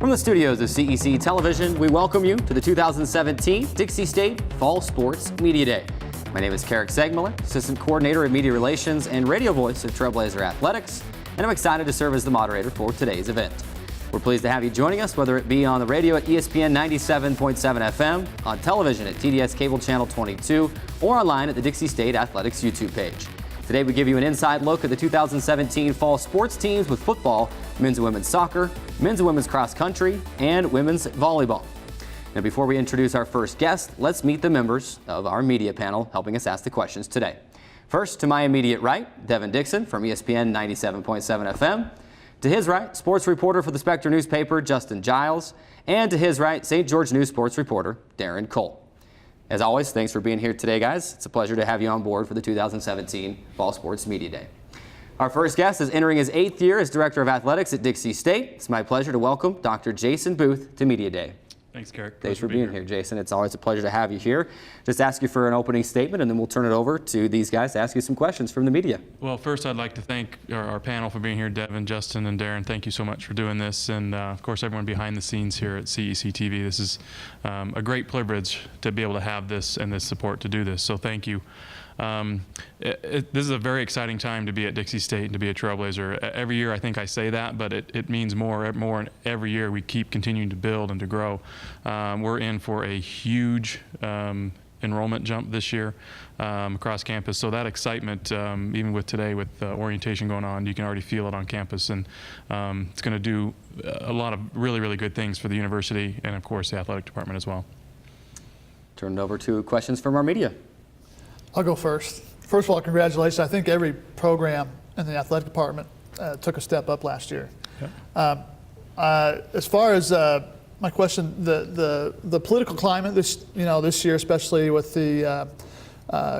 From the studios of CEC Television, we welcome you to the 2017 Dixie State Fall Sports Media Day. My name is Carrick Segmiller, Assistant Coordinator of Media Relations and Radio Voice of Trailblazer Athletics, and I'm excited to serve as the moderator for today's event. We're pleased to have you joining us, whether it be on the radio at ESPN 97.7 FM, on television at TDS Cable Channel 22, or online at the Dixie State Athletics YouTube page. Today we give you an inside look at the 2017 fall sports teams with football, men's and women's soccer, men's and women's cross country, and women's volleyball. Now before we introduce our first guest, let's meet the members of our media panel helping us ask the questions today. First, to my immediate right, Devin Dixon from ESPN 97.7 FM. To his right, sports reporter for the Spectre newspaper, Justin Giles. And to his right, St. George News sports reporter, Darren Cole. As always, thanks for being here today, guys. It's a pleasure to have you on board for the 2017 Fall Sports Media Day. Our first guest is entering his 8th year as Director of Athletics at Dixie State. It's my pleasure to welcome Dr. Jason Booth to Media Day. Thanks, Carrick. Thanks for being here, Jason. It's always a pleasure to have you here. Just ask you for an opening statement, and then we'll turn it over to these guys to ask you some questions from the media. Well, first, I'd like to thank our panel for being here, Devin, Justin, and Darren. Thank you so much for doing this, and of course, everyone bethis scenes here at CEC TV. This is a great privilege to be able to have this and this support to do this, so thank you. This is a very exciting time to be at Dixie State and to be a Trailblazer. Every year I think I say that, but it means more and every year we keep continuing to build and to grow. We're in for a huge enrollment jump this year across campus, so that excitement, even with today with orientation going on, you can already feel it on campus, and it's going to do a lot of really good things for the university and of course the athletic department as well. Turn it over to questions from our media. I'll go first. First of all, congratulations. I think every program in the athletic department took a step up last year. Yeah. As far as my question, the political climate this year, especially with the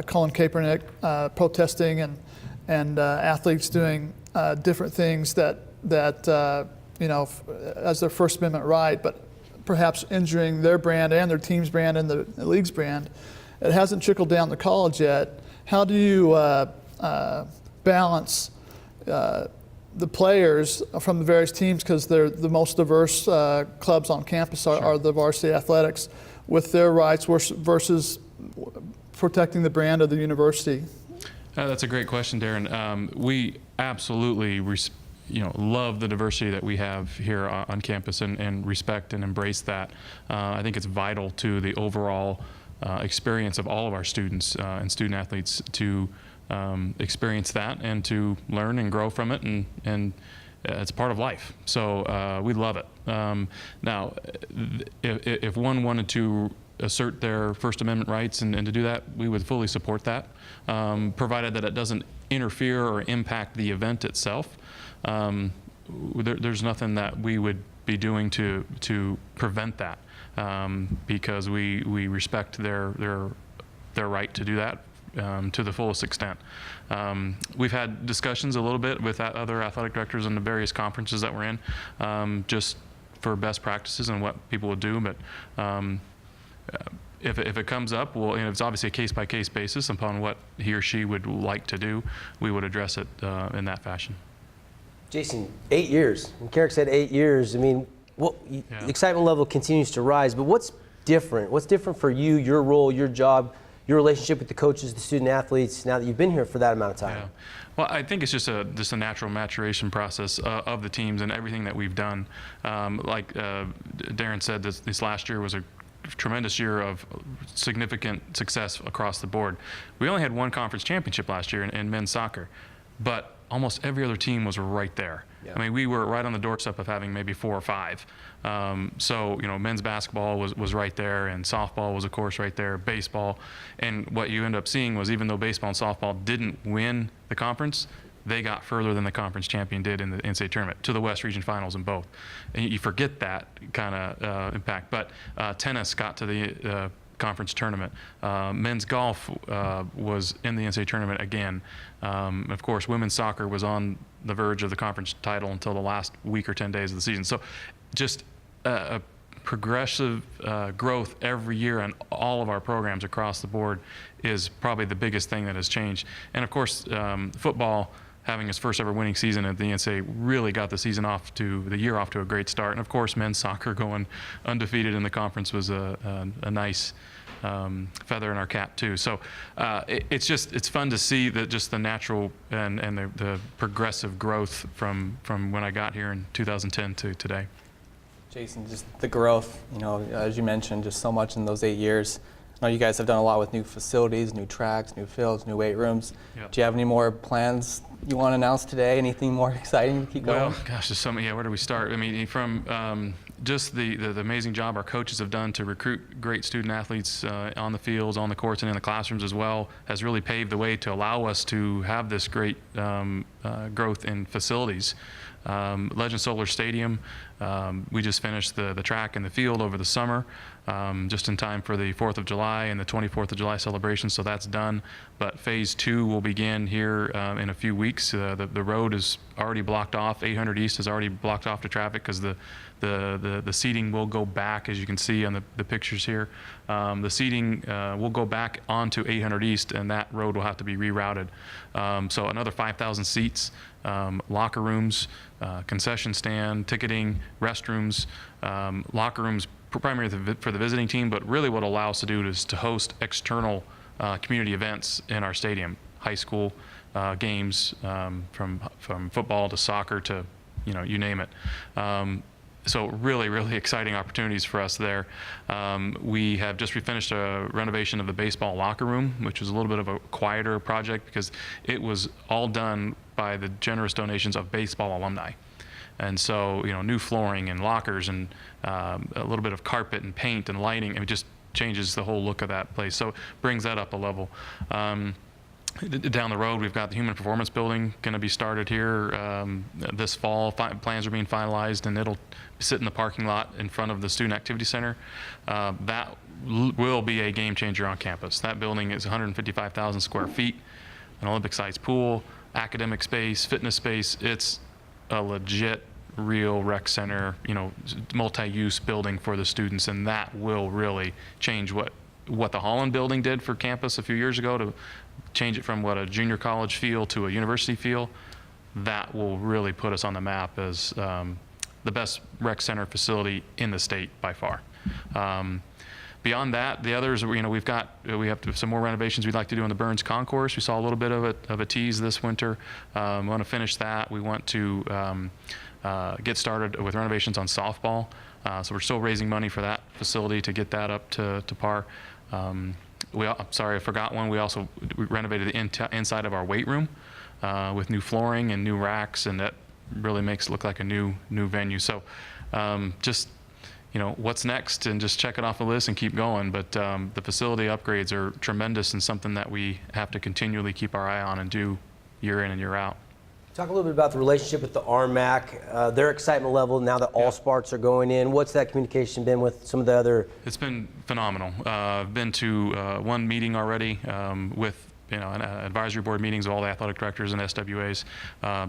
Colin Kaepernick protesting and athletes doing different things that as their First Amendment right, but perhaps injuring their brand and their team's brand and the league's brand. It hasn't trickled down to college yet. How do you balance the players from the various teams, because they're the most diverse clubs on campus are the varsity athletics, with their rights versus protecting the brand of the university? That's a great question, Darren. We absolutely love the diversity that we have here on campus and respect and embrace that. I think it's vital to the overall experience of all of our students and student athletes to experience that and to learn and grow from it, and it's part of life. So we love it. Now, if one wanted to assert their First Amendment rights and to do that, we would fully support that, provided that it doesn't interfere or impact the event itself. There's nothing that we would be doing to prevent that. Because we respect their right to do that to the fullest extent. We've had discussions a little bit with other athletic directors in the various conferences that we're in, just for best practices and what people would do. But if it comes up, it's obviously a case-by-case basis upon what he or she would like to do. We would address it in that fashion. Jason, 8 years. And Carrick said 8 years. I mean, the excitement level continues to rise, but what's different? What's different for you, your role, your job, your relationship with the coaches, the student athletes, now that you've been here for that amount of time? Yeah. Well, I think it's just a natural maturation process of the teams and everything that we've done. Like Darren said, this last year was a tremendous year of significant success across the board. We only had one conference championship last year in men's soccer, but almost every other team was right there. Yeah. I mean, we were right on the doorstep of having maybe 4 or 5. So, men's basketball was right there, and softball was, of course, right there, baseball. And what you end up seeing was, even though baseball and softball didn't win the conference, they got further than the conference champion did in the NCAA tournament, to the West Region Finals in both. And you forget that kind of impact. But tennis got to the conference tournament. Men's golf was in the NCAA tournament again. Of course, women's soccer was on the verge of the conference title until the last week or 10 days of the season. So just a progressive growth every year in all of our programs across the board is probably the biggest thing that has changed. And of course, football having his first ever winning season at the NCAA really got the year off to a great start. And of course, men's soccer going undefeated in the conference was a nice feather in our cap too. So it's fun to see that just the natural and the progressive growth from when I got here in 2010 to today. Jason, just the growth, as you mentioned, just so much in those 8 years. I know you guys have done a lot with new facilities, new tracks, new fields, new weight rooms. Yep. Do you have any more plans you want to announce today? Anything more exciting to keep going? Well, gosh, there's so many. Yeah, where do we start? I mean, from just the amazing job our coaches have done to recruit great student athletes on the fields, on the courts, and in the classrooms as well, has really paved the way to allow us to have this great growth in facilities. Legend Solar Stadium, we just finished the track and the field over the summer, just in time for the 4th of July and the 24th of July celebration, so that's done. But phase 2 will begin here in a few weeks. The road is already blocked off. 800 East is already blocked off to traffic because the seating will go back, as you can see on the pictures here. The seating will go back onto 800 East, and that road will have to be rerouted. So another 5,000 seats, locker rooms, concession stand, ticketing, restrooms, locker rooms primarily for the visiting team, but really what it'll allow us to do is to host external community events in our stadium, high school games, from football to soccer to, you name it. So really, really exciting opportunities for us there. We have just finished a renovation of the baseball locker room, which was a little bit of a quieter project because it was all done by the generous donations of baseball alumni. And so, new flooring and lockers and a little bit of carpet and paint and lighting, and it just changes the whole look of that place. So brings that up a level. Down the road, we've got the Human Performance Building going to be started here this fall. Plans are being finalized, and it'll sit in the parking lot in front of the Student Activity Center. That will be a game changer on campus. That building is 155,000 square feet, an Olympic-sized pool, academic space, fitness space. It's a legit, real rec center, multi-use building for the students, and that will really change what the Holland building did for campus a few years ago to change it from what a junior college feel to a university feel. That will really put us on the map as the best rec center facility in the state by far. Beyond that, the others, we have some more renovations we'd like to do on the Burns Concourse. We saw a little bit of a tease this winter. We want to finish that. We want to get started with renovations on softball. So we're still raising money for that facility to get that up to par. Sorry, I forgot one. We renovated the inside of our weight room with new flooring and new racks, and that really makes it look like a new venue. So just what's next, and just check it off the list and keep going. But the facility upgrades are tremendous and something that we have to continually keep our eye on and do year in and year out. Talk a little bit about the relationship with the RMAC, their excitement level now that all sports are going in. What's that communication been with some of the other? It's been phenomenal. I've been to one meeting already with advisory board meetings of all the athletic directors and SWAs.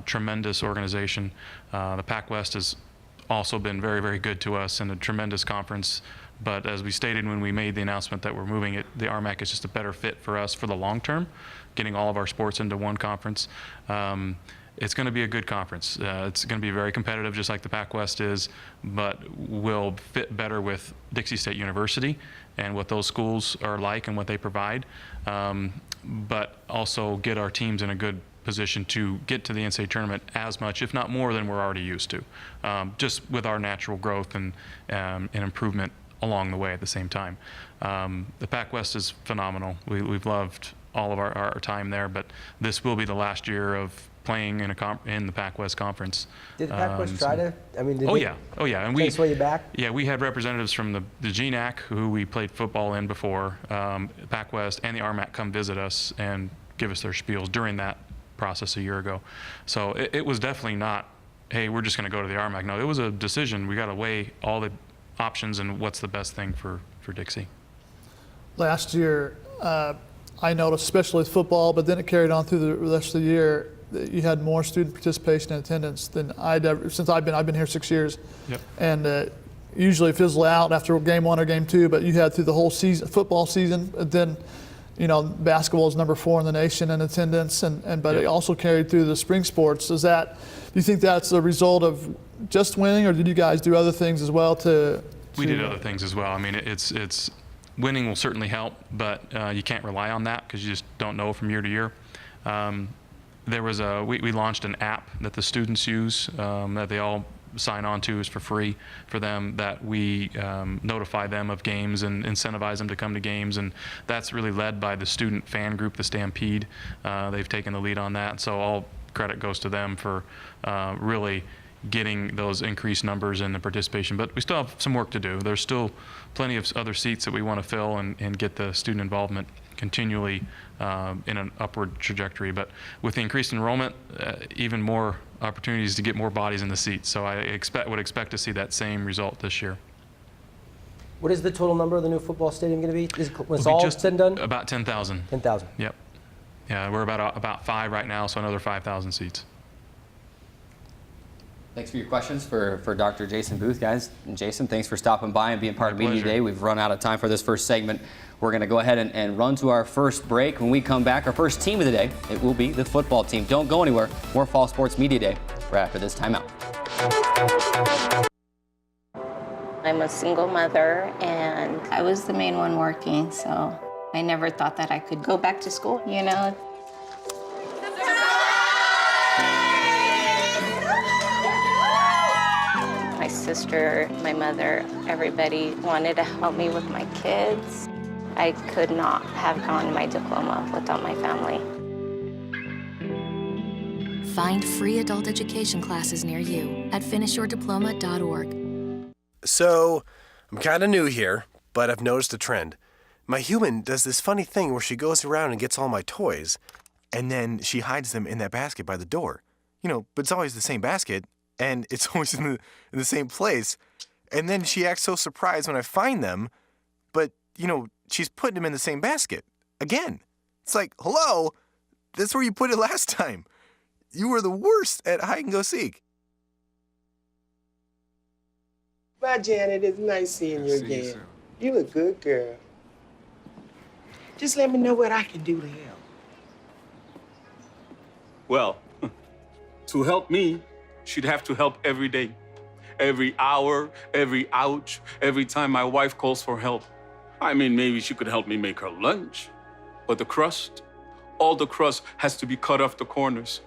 Tremendous organization. The Pac West has also been very, very good to us and a tremendous conference. But as we stated when we made the announcement that we're moving it, the RMAC is just a better fit for us for the long term, getting all of our sports into one conference. It's going to be a good conference. It's going to be very competitive, just like the Pac West is, but will fit better with Dixie State University and what those schools are like and what they provide, but also get our teams in a good position to get to the NCAA tournament as much, if not more, than we're already used to, just with our natural growth and improvement along the way at the same time. The Pac West is phenomenal. We've loved all of our time there, but this will be the last year of playing in the Pac West Conference. Did the Pac West try to? Yeah, and we sway you back. Yeah, we had representatives from the GNAC, who we played football in before, Pac West, and the RMAC come visit us and give us their spiels during that process a year ago. So it was definitely not, hey, we're just going to go to the RMAC. No, it was a decision. We got to weigh all the options and what's the best thing for Dixie. Last year, I noticed, especially with football, but then it carried on through the rest of the year, that you had more student participation and attendance than I'd ever, since I've been here 6 years. Yep. And usually fizzle out after game one or game two, but you had through the whole season, football season. And then basketball is number 4 in the nation in attendance, but it also carried through the spring sports. Do you think that's a result of just winning, or did you guys do other things as well We did other things as well. I mean, it's winning will certainly help, but you can't rely on that because you just don't know from year to year. We launched an app that the students use that they all sign on to, is for free for them, that we notify them of games and incentivize them to come to games, and that's really led by the student fan group, the Stampede. They've taken the lead on that, so all credit goes to them for really getting those increased numbers in the participation. But we still have some work to do. There's still plenty of other seats that we want to fill and get the student involvement continually in an upward trajectory. But with the increased enrollment, even more opportunities to get more bodies in the seats. So I would expect to see that same result this year. What is the total number of the new football stadium going to be? When it's all said and done? About 10,000. 10,000. Yep. Yeah, we're about 5 right now, so another 5,000 seats. Thanks for your questions for Dr. Jason Booth, guys. And Jason, thanks for stopping by and being part of Media pleasure. Day. We've run out of time for this first segment. We're going to go ahead and run to our first break. When we come back, our first team of the day, it will be the football team. Don't go anywhere. More Fall Sports Media Day right after this timeout. I'm a single mother, and I was the main one working, so I never thought that I could go back to school, My sister, my mother, everybody wanted to help me with my kids. I could not have gotten my diploma without my family. Find free adult education classes near you at finishyourdiploma.org. So, I'm kind of new here, but I've noticed a trend. My human does this funny thing where she goes around and gets all my toys, and then she hides them in that basket by the door. But it's always the same basket, and it's always in the same place. And then she acts so surprised when I find them, but, she's putting them in the same basket. Again. It's like, hello, that's where you put it last time. You were the worst at hide and go seek. Bye, Janet. It's nice seeing you again. You a good girl. Just let me know what I can do to help. Well, to help me, she'd have to help every day. Every hour, every ouch, every time my wife calls for help. I mean, maybe she could help me make her lunch. But the crust, all the crust has to be cut off the corners.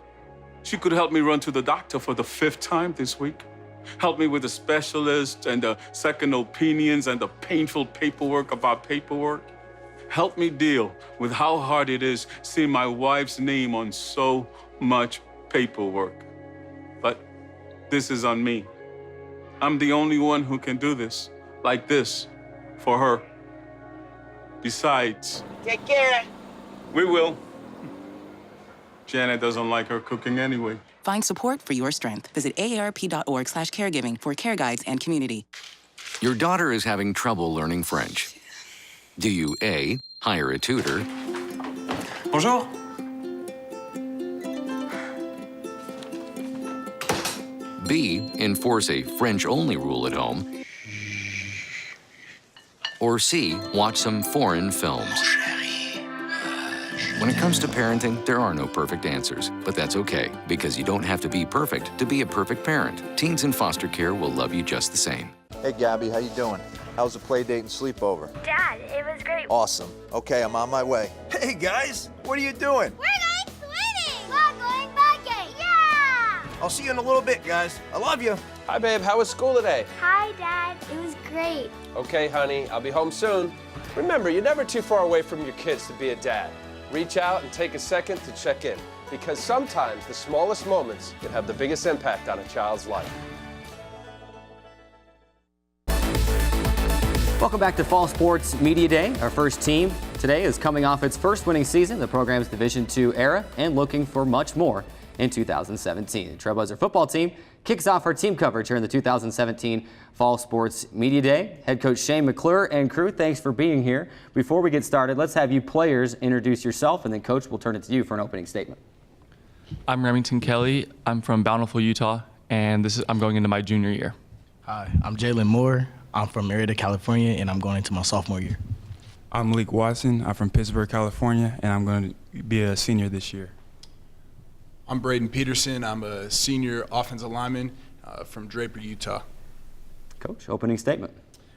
She could help me run to the doctor for the 5th time this week. Help me with the specialist and the second opinions and the painful paperwork about paperwork. Help me deal with how hard it is seeing my wife's name on so much paperwork. But this is on me. I'm the only one who can do this, like this, for her. Besides, Take care. we will. Janet doesn't like her cooking anyway. Find support for your strength. Visit aarp.org/caregiving for care guides and community. Your daughter is having trouble learning French. Do you A, hire a tutor? Bonjour. B, enforce a French-only rule at home? Or C, watch some foreign films? When it comes to parenting, there are no perfect answers, but that's okay, because you don't have to be perfect to be a perfect parent. Teens in foster care will love you just the same. Hey, Gabby, how you doing? How's the play date and sleepover? Dad, it was great. Awesome. Okay, I'm on my way. Hey, guys, what are you doing? We're going swimming. We're going biking. Yeah! I'll see you in a little bit, guys. I love you. Hi, babe. How was school today? Hi, Dad. It was great. Okay, honey. I'll be home soon. Remember, you're never too far away from your kids to be a dad. Reach out and take a second to check in, because sometimes the smallest moments can have the biggest impact on a child's life. Welcome back to Fall Sports Media Day. Our first team today is coming off its first winning season, the program's Division II era, and looking for much more in 2017. The Trailblazer football team kicks off our team coverage here in the 2017 Fall Sports Media Day. Head coach Shane McClure and crew, thanks for being here. Before we get started, let's have you players introduce yourself, and then coach will turn it to you for an opening statement. I'm Remington Kelly. I'm from Bountiful, Utah, and I'm going into my junior year. Hi, I'm Jalen Moore. I'm from Merida, California, and I'm going into my sophomore year. I'm Malik Watson. I'm from Pittsburgh, California, and I'm going to be a senior this year. I'm Braden Peterson. I'm a senior offensive lineman from Draper, Utah. Coach, opening statement.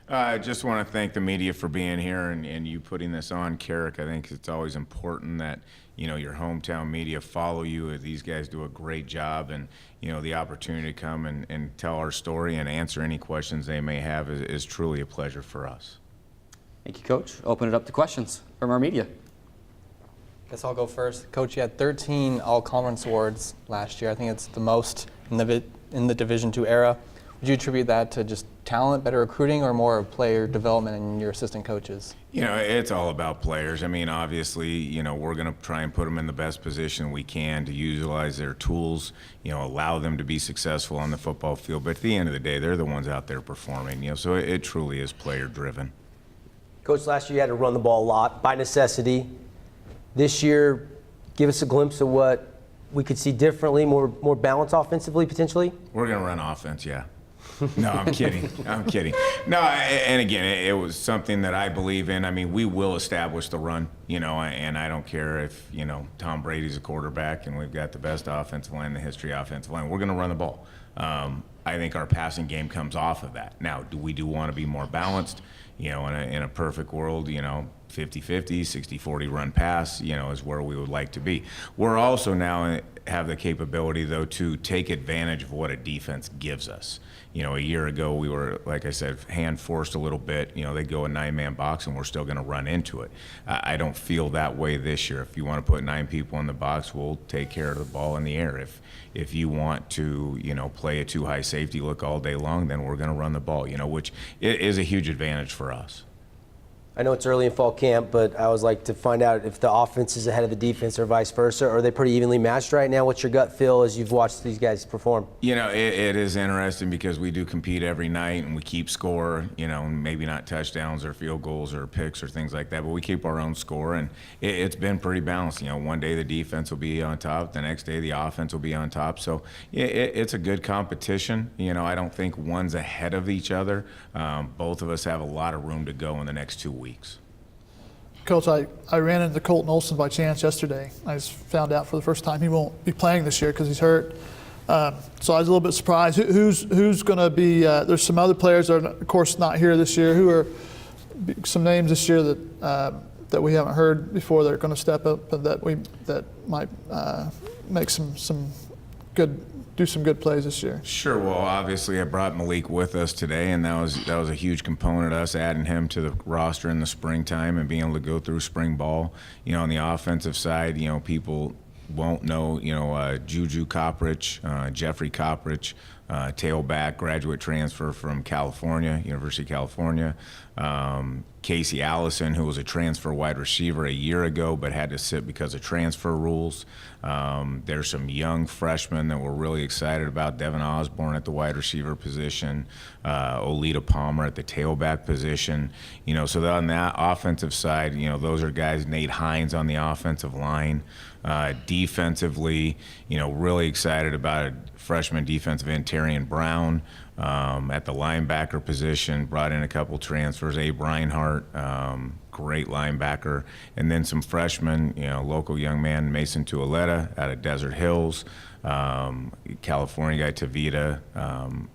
I just want to thank the media for being here and you putting this on, Carrick. I think it's always important that, you know, your hometown media follow you. These guys do a great job, and, you know, the opportunity to come and tell our story and answer any questions they may have is truly a pleasure for us. Thank you, Coach. Open it up to questions from our media. Guess I'll go first. Coach, you had 13 all-conference awards last year. I think it's the most in the Division II era. Would you attribute that to just talent, better recruiting, or more player development in your assistant coaches? You know, it's all about players. I mean, obviously, you know, we're going to try and put them in the best position we can to utilize their tools, you know, allow them to be successful on the football field. But at the end of the day, they're the ones out there performing, you know, so it truly is player-driven. Coach, last year you had to run the ball a lot by necessity. This year, give us a glimpse of what we could see differently, more balance offensively, potentially? We're going to run offense, yeah. No, I'm kidding. I'm kidding. No, and again, it was something that I believe in. I mean, we will establish the run, you know, and I don't care if, you know, Tom Brady's a quarterback and we've got the best offensive line in the history of offensive line. We're going to run the ball. I think our passing game comes off of that. Now, do we want to be more balanced? You know, in a perfect world, you know, 50-50, 60-40 run pass, you know, is where we would like to be. We're also now have the capability, though, to take advantage of what a defense gives us. You know, a year ago we were, like I said, hand forced a little bit. You know, they go a 9-man box and we're still going to run into it. I don't feel that way this year. If you want to put 9 people in the box, we'll take care of the ball in the air. If you want to, you know, play a too high safety look all day long, then we're going to run the ball, you know, which is a huge advantage for us. I know it's early in fall camp, but I always like to find out if the offense is ahead of the defense or vice versa. Are they pretty evenly matched right now? What's your gut feel as you've watched these guys perform? You know, it is interesting because we do compete every night and we keep score, you know, maybe not touchdowns or field goals or picks or things like that, but we keep our own score, and it's been pretty balanced. You know, one day the defense will be on top, the next day the offense will be on top. So it's a good competition. You know, I don't think one's ahead of each other. Both of us have a lot of room to go in the next 2 weeks. Coach, I ran into Colton Olson by chance yesterday. I just found out for the first time he won't be playing this year because he's hurt. So I was a little bit surprised. Who's going to be? There's some other players that are, of course, not here this year. Who are some names this year that we haven't heard before that are going to step up and that might make do some good plays this year? Sure. Well, obviously I brought Malik with us today, and that was a huge component of us adding him to the roster in the springtime and being able to go through spring ball. You know, on the offensive side, you know, people won't know, you know, Juju Coppridge, Jeffrey Coppridge, tailback, graduate transfer from California, University of California. Casey Allison, who was a transfer wide receiver a year ago but had to sit because of transfer rules. There's some young freshmen that we're really excited about. Devin Osborne at the wide receiver position, Olita Palmer at the tailback position. You know, so on that offensive side, you know, those are guys. Nate Hines on the offensive line. Defensively, you know, really excited about a freshman defensive end, Terrion Brown. At the linebacker position, brought in a couple transfers. Abe Reinhart, great linebacker, and then some freshmen, you know, local young man Mason Tualeta out of Desert Hills, California guy Tavita,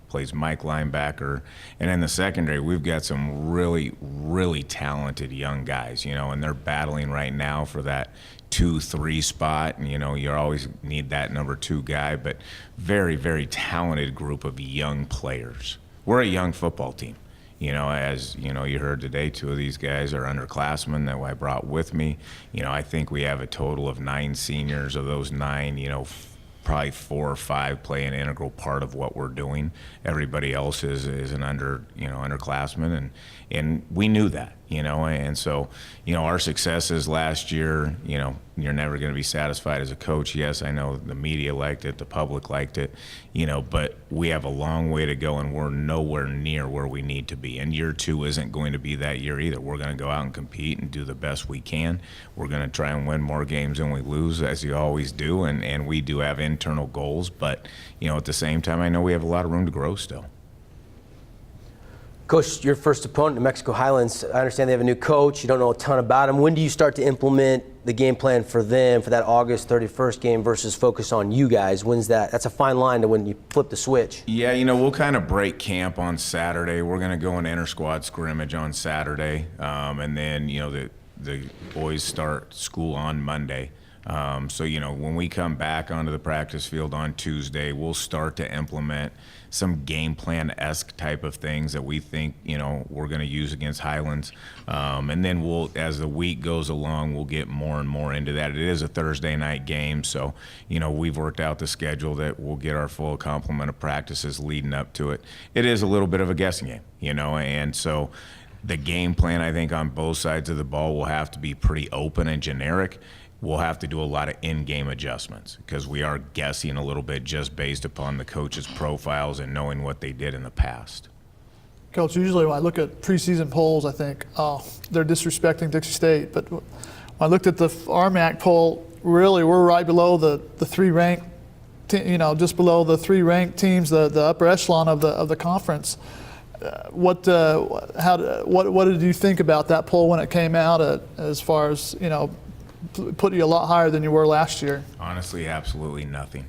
plays Mike linebacker, and in the secondary we've got some really, really talented young guys, you know, and they're battling right now for that 2-3 spot, and you know, you always need that number 2 guy, but very, very talented group of young players. We're a young football team. You know, as you know, you heard today, 2 of these guys are underclassmen that I brought with me. You know, I think we have a total of 9 seniors. Of those 9, you know, probably 4 or 5 play an integral part of what we're doing. Everybody else is an underclassman, and we knew that, you know, and so, you know, our successes last year, you know, you're never going to be satisfied as a coach. Yes, I know the media liked it, the public liked it, you know, but we have a long way to go, and we're nowhere near where we need to be. And year 2 isn't going to be that year either. We're going to go out and compete and do the best we can. We're going to try and win more games than we lose, as you always do, and we do have internal goals, but, you know, at the same time, I know we have a lot of room to grow still. Coach, your first opponent, New Mexico Highlands, I understand they have a new coach. You don't know a ton about them. When do you start to implement the game plan for them for that August 31st game versus focus on you guys? When's that? That's a fine line to when you flip the switch. Yeah, we'll kind of break camp on Saturday. We're going to go in inter-squad scrimmage on Saturday, and then, the boys start school on Monday. So, when we come back onto the practice field on Tuesday, we'll start to implement some game plan-esque type of things that we think, we're going to use against Highlands. And then as the week goes along, we'll get more and more into that. It is a Thursday night game, so, we've worked out the schedule that we'll get our full complement of practices leading up to it. It is a little bit of a guessing game, and so the game plan, I think, on both sides of the ball will have to be pretty open and generic. We'll have to do a lot of in-game adjustments because we are guessing a little bit just based upon the coaches' profiles and knowing what they did in the past. Coach, usually when I look at preseason polls, I think, oh, they're disrespecting Dixie State. But when I looked at the RMAC poll, really we're right below the three ranked, just below the three ranked teams, the upper echelon of the conference. What did you think about that poll when it came out as far as, put you a lot higher than you were last year? Honestly, absolutely nothing.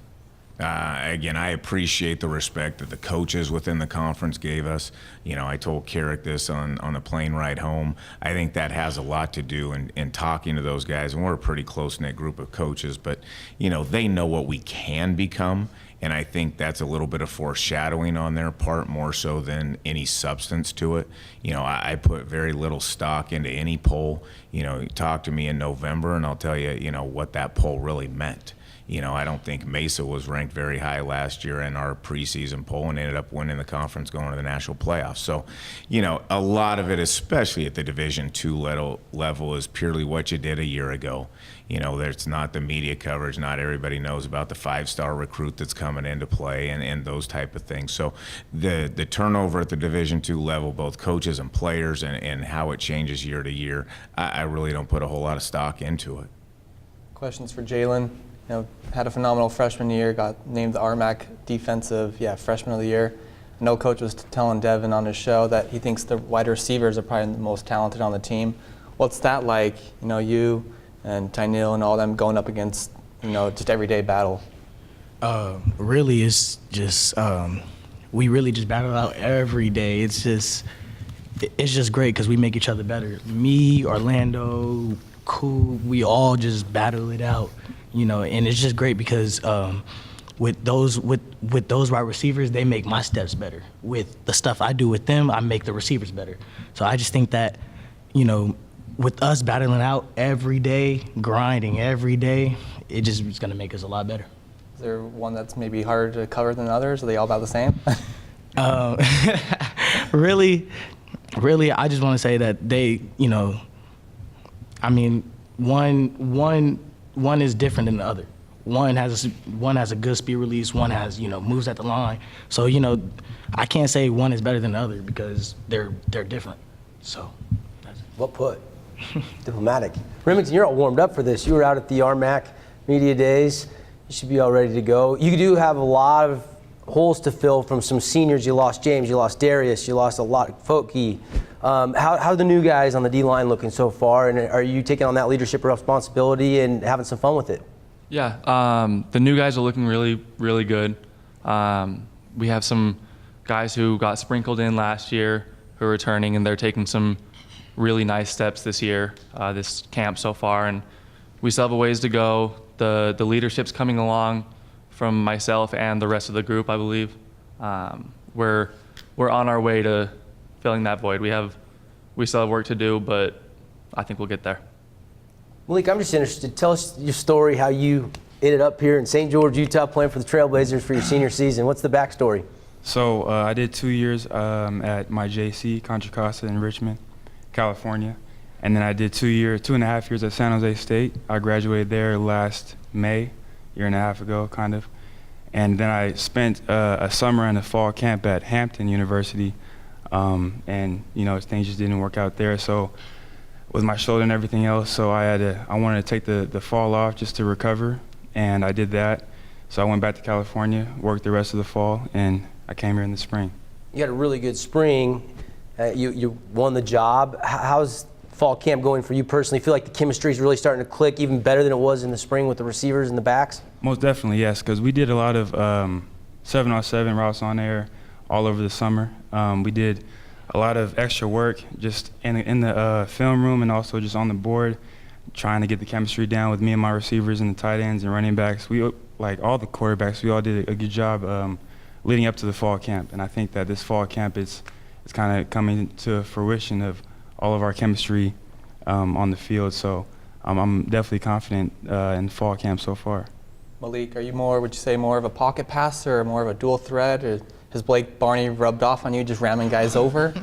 Again, I appreciate the respect that the coaches within the conference gave us. I told Carrick this on the plane ride home. I think that has a lot to do in talking to those guys, and we're a pretty close-knit group of coaches, but, they know what we can become, and I think that's a little bit of foreshadowing on their part more so than any substance to it. I put very little stock into any poll. Talk to me in November and I'll tell you, what that poll really meant. I don't think Mesa was ranked very high last year in our preseason poll and ended up winning the conference going to the national playoffs. So, a lot of it, especially at the Division II level, is purely what you did a year ago. There's not the media coverage. Not everybody knows about the 5-star recruit that's coming into play and those type of things. So the turnover at the Division II level, both coaches and players, and how it changes year to year, I really don't put a whole lot of stock into it. Questions for Jalen? Had a phenomenal freshman year, got named the RMAC Defensive Freshman of the Year. I know Coach was telling Devin on his show that he thinks the wide receivers are probably the most talented on the team. What's that like, you and Tyneel and all them going up against, just everyday battle? Really, it's just, we really just battle out every day. It's just great because we make each other better. Me, Orlando, Cool, we all just battle it out. And it's just great because with those wide receivers, they make my steps better. With the stuff I do with them, I make the receivers better. So I just think that, with us battling out every day, grinding every day, it's going to make us a lot better. Is there one that's maybe harder to cover than others? Are they all about the same? Really, I just want to say that they, one is different than the other. One has a good speed release. One has moves at the line. So I can't say one is better than the other because they're different. So well put. Diplomatic. Remington, you're all warmed up for this. You were out at the RMAC Media Days. You should be all ready to go. You do have a lot of holes to fill from some seniors. You lost James, you lost Darius, you lost a lot of Folky. How are the new guys on the D-line looking so far, and are you taking on that leadership responsibility and having some fun with it? Yeah, the new guys are looking really, really good. We have some guys who got sprinkled in last year who are returning, and they're taking some really nice steps this year, this camp so far, and we still have a ways to go. The leadership's coming along from myself and the rest of the group, I believe. We're on our way to filling that void. We still have work to do, but I think we'll get there. Malik, I'm just interested. Tell us your story, how you ended up here in St. George, Utah, playing for the Trailblazers for your senior season. What's the backstory? So I did 2 years at my JC, Contra Costa in Richmond, California. And then I did 2.5 years at San Jose State. I graduated there last May, year and a half ago, kind of. And then I spent a summer and a fall camp at Hampton University. And, things just didn't work out there. So with my shoulder and everything else, so I wanted to take the fall off just to recover. And I did that. So I went back to California, worked the rest of the fall, and I came here in the spring. You had a really good spring. You won the job. How's fall camp going for you personally? Feel like the chemistry is really starting to click even better than it was in the spring with the receivers and the backs? Most definitely, yes, because we did a lot of 7-on-7 routes on air all over the summer. We did a lot of extra work just in the film room and also just on the board, trying to get the chemistry down with me and my receivers and the tight ends and running backs. We, like all the quarterbacks, we all did a good job leading up to the fall camp. And I think that this fall camp it's kind of coming to fruition of all of our chemistry on the field. So I'm definitely confident in fall camp so far. Malik, are you would you say more of a pocket passer or more of a dual threat? Or has Blake Barney rubbed off on you, just ramming guys over?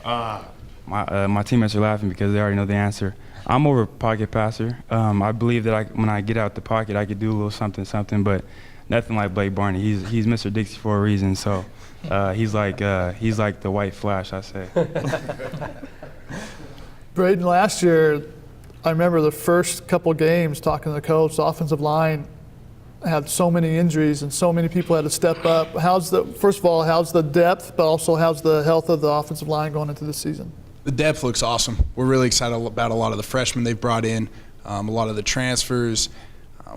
My teammates are laughing because they already know the answer. I'm more of a pocket passer. I believe that when I get out the pocket, I could do a little something, but nothing like Blake Barney. He's Mr. Dixie for a reason, so he's like the white flash, I say. Braden, last year, I remember the first couple games talking to the coach, the offensive line had so many injuries and so many people had to step up. First of all, how's the depth, but also how's the health of the offensive line going into the season? The depth looks awesome. We're really excited about a lot of the freshmen they've brought in, a lot of the transfers.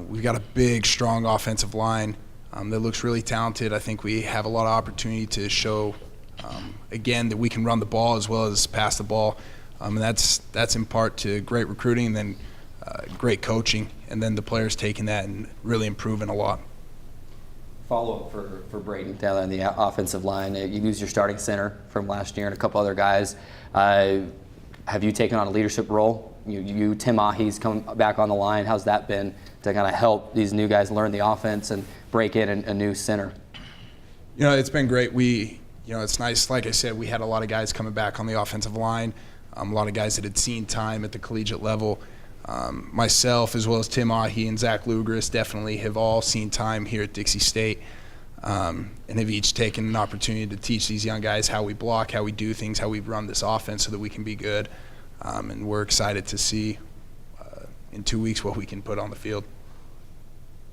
We've got a big, strong offensive line that looks really talented. I think we have a lot of opportunity to show, again, that we can run the ball as well as pass the ball. And that's in part to great recruiting and then great coaching, and then the players taking that and really improving a lot. Follow-up for Braden down there on the offensive line. You lose your starting center from last year and a couple other guys. Have you taken on a leadership role? Tim Ahi's come back on the line. How's that been to kind of help these new guys learn the offense and break in a new center? It's been great. It's nice. Like I said, we had a lot of guys coming back on the offensive line, a lot of guys that had seen time at the collegiate level. Myself, as well as Tim Ahi and Zach Lugris, definitely have all seen time here at Dixie State, and have each taken an opportunity to teach these young guys how we block, how we do things, how we run this offense so that we can be good. And we're excited to see in 2 weeks what we can put on the field.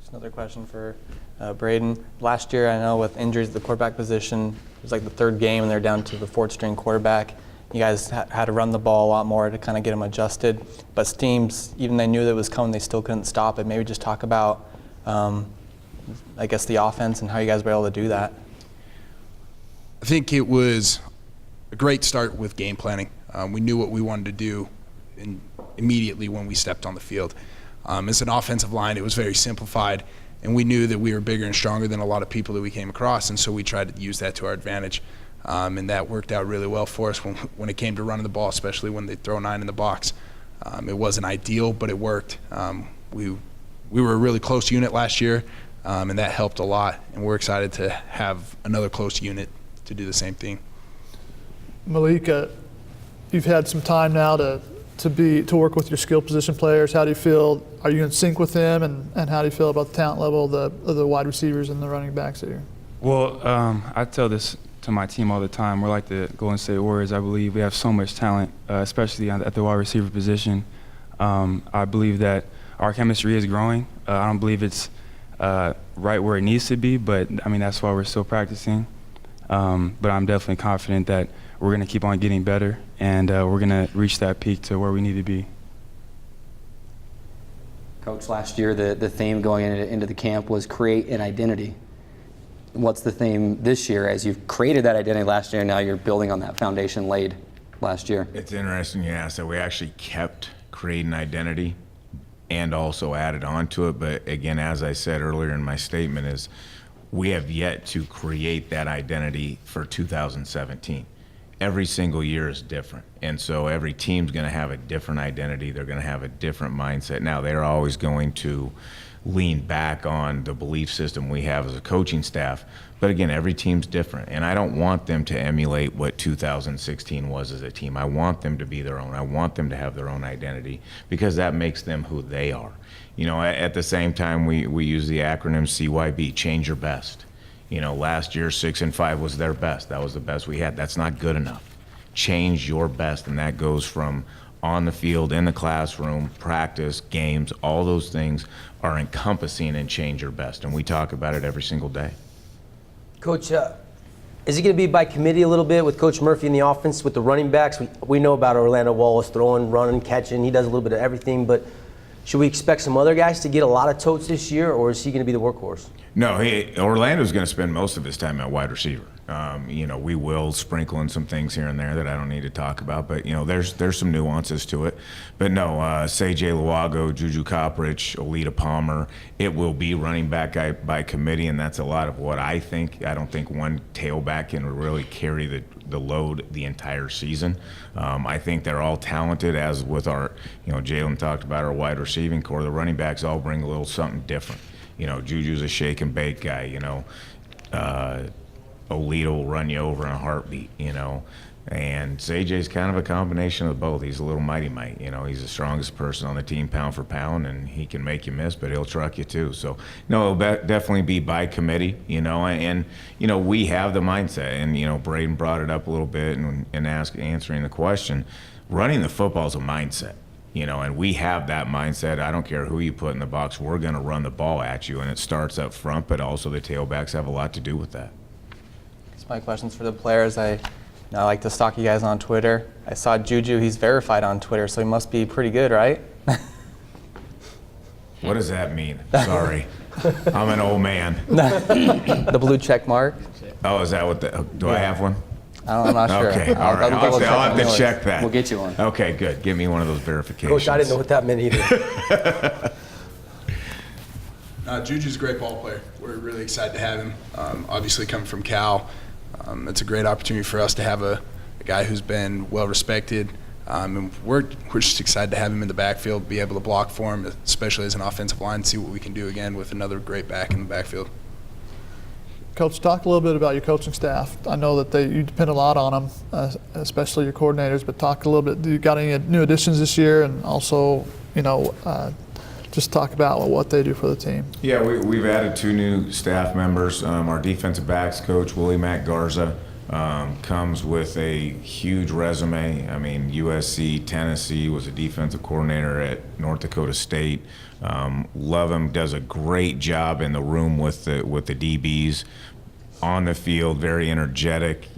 Just another question for Braden. Last year, I know with injuries at the quarterback position, it was like the third game and they're down to the fourth string quarterback. You guys had to run the ball a lot more to kind of get them adjusted. But teams, even they knew that it was coming, they still couldn't stop it. Maybe just talk about, I guess, the offense and how you guys were able to do that. I think it was a great start with game planning. We knew what we wanted to do immediately when we stepped on the field. As an offensive line, it was very simplified, and we knew that we were bigger and stronger than a lot of people that we came across, and so we tried to use that to our advantage. And that worked out really well for us when it came to running the ball, especially when they throw 9 in the box. It wasn't ideal, but it worked. We were a really close unit last year, and that helped a lot. And we're excited to have another close unit to do the same thing. Malik, you've had some time now to work with your skill position players. How do you feel? Are you in sync with them, and how do you feel about the talent level of the wide receivers and the running backs here? Well, I tell this to my team all the time. We're like the Golden State Warriors, I believe. We have so much talent, especially at the wide receiver position. I believe that our chemistry is growing. I don't believe it's right where it needs to be, but I mean, that's why we're still practicing. But I'm definitely confident that we're going to keep on getting better, and we're going to reach that peak to where we need to be. Coach, last year the theme going into the camp was create an identity. What's the theme this year as you've created that identity last year and now you're building on that foundation laid last year? It's interesting you asked that. We actually kept creating identity and also added on to it. But again, as I said earlier in my statement, is we have yet to create that identity for 2017. Every single year is different. And so every team's going to have a different identity. They're going to have a different mindset. Now, they're always going to lean back on the belief system we have as a coaching staff. But again, every team's different. And I don't want them to emulate what 2016 was as a team. I want them to be their own. I want them to have their own identity because that makes them who they are. At the same time, we use the acronym CYB, change your best. Last year, 6 and 5 was their best. That was the best we had. That's not good enough. Change your best, and that goes from on the field, in the classroom, practice, games, all those things are encompassing and change your best. And we talk about it every single day. Coach, Is it going to be by committee a little bit with Coach Murphy in the offense with the running backs? We know about Orlando Wallace throwing, running, catching. He does a little bit of everything, but should we expect some other guys to get a lot of totes this year, or is he going to be the workhorse? No, Orlando's going to spend most of his time at wide receiver. We will sprinkle in some things here and there that I don't need to talk about, but there's some nuances to it. But no, Seijay Luago, Juju Coprich, Olita Palmer, it will be running back by committee, and that's a lot of what I think. I don't think one tailback can really carry the load the entire season. I think they're all talented, as with our, Jalen talked about our wide receiving core. The running backs all bring a little something different. Juju's a shake and bake guy, Olita will run you over in a heartbeat, and Seijay's kind of a combination of both. He's a little mighty might, he's the strongest person on the team pound for pound, and he can make you miss, but he'll truck you too. So, no, it'll definitely be by committee, and we have the mindset, and, Braden brought it up a little bit and answering the question. Running the football is a mindset. And we have that mindset. I don't care who you put in the box, we're going to run the ball at you, and it starts up front, but also the tailbacks have a lot to do with that. That's my questions for the players. I like to stalk you guys on Twitter. I saw Juju, he's verified on Twitter, so he must be pretty good, right? What does that mean? Sorry. I'm an old man. The blue check mark. Oh, is that what do I have one? I'm not sure. Okay, all right. I'll have to check that. We'll get you one. Okay, good. Give me one of those verifications. Coach, I didn't know what that meant either. Juju's a great ball player. We're really excited to have him. Obviously, coming from Cal, it's a great opportunity for us to have a guy who's been well respected. And we're just excited to have him in the backfield, be able to block for him, especially as an offensive line, see what we can do again with another great back in the backfield. Coach, talk a little bit about your coaching staff. I know that you depend a lot on them, especially your coordinators, but talk a little bit. Do you got any new additions this year? And also, just talk about what they do for the team. Yeah, we've added 2 new staff members. Our defensive backs coach, Willie Matt Garza, comes with a huge resume. I mean, USC, Tennessee, was a defensive coordinator at North Dakota State. Love him, does a great job in the room with the DBs. On the field, very energetic,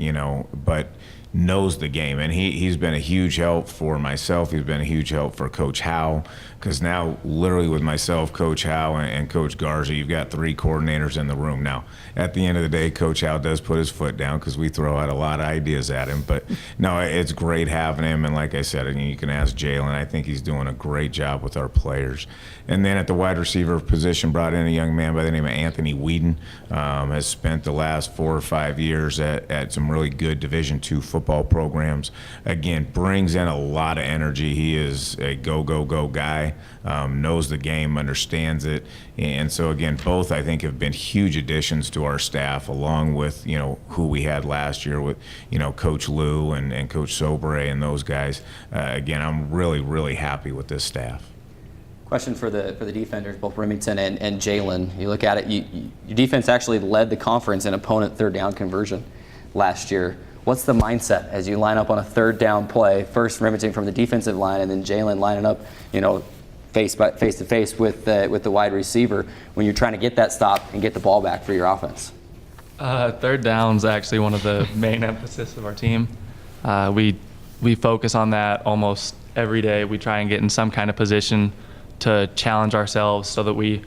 but knows the game. And he's been a huge help for myself. He's been a huge help for Coach Howe, because now literally with myself, Coach Howe, and Coach Garza, you've got 3 coordinators in the room. Now, at the end of the day, Coach Howe does put his foot down because we throw out a lot of ideas at him. But no, it's great having him. And like I said, you can ask Jalen. I think he's doing a great job with our players. And then at the wide receiver position, brought in a young man by the name of Anthony Whedon. Has spent the last 4 or 5 years at some really good Division II football programs. Again, brings in a lot of energy. He is a go guy, knows the game, understands it. And so again, both I think have been huge additions to our staff, along with who we had last year with Coach Lou and Coach Sobre and those guys. Again, I'm really happy with this staff. Question for the defenders, both Remington and Jalen. You look at it, your defense actually led the conference in opponent third down conversion last year. What's the mindset as you line up on a third down play? First Remington from the defensive line, and then Jalen lining up, face to face with the wide receiver when you're trying to get that stop and get the ball back for your offense. Third down's actually one of the main emphasis of our team. We focus on that almost every day. We try and get in some kind of position to challenge ourselves so that we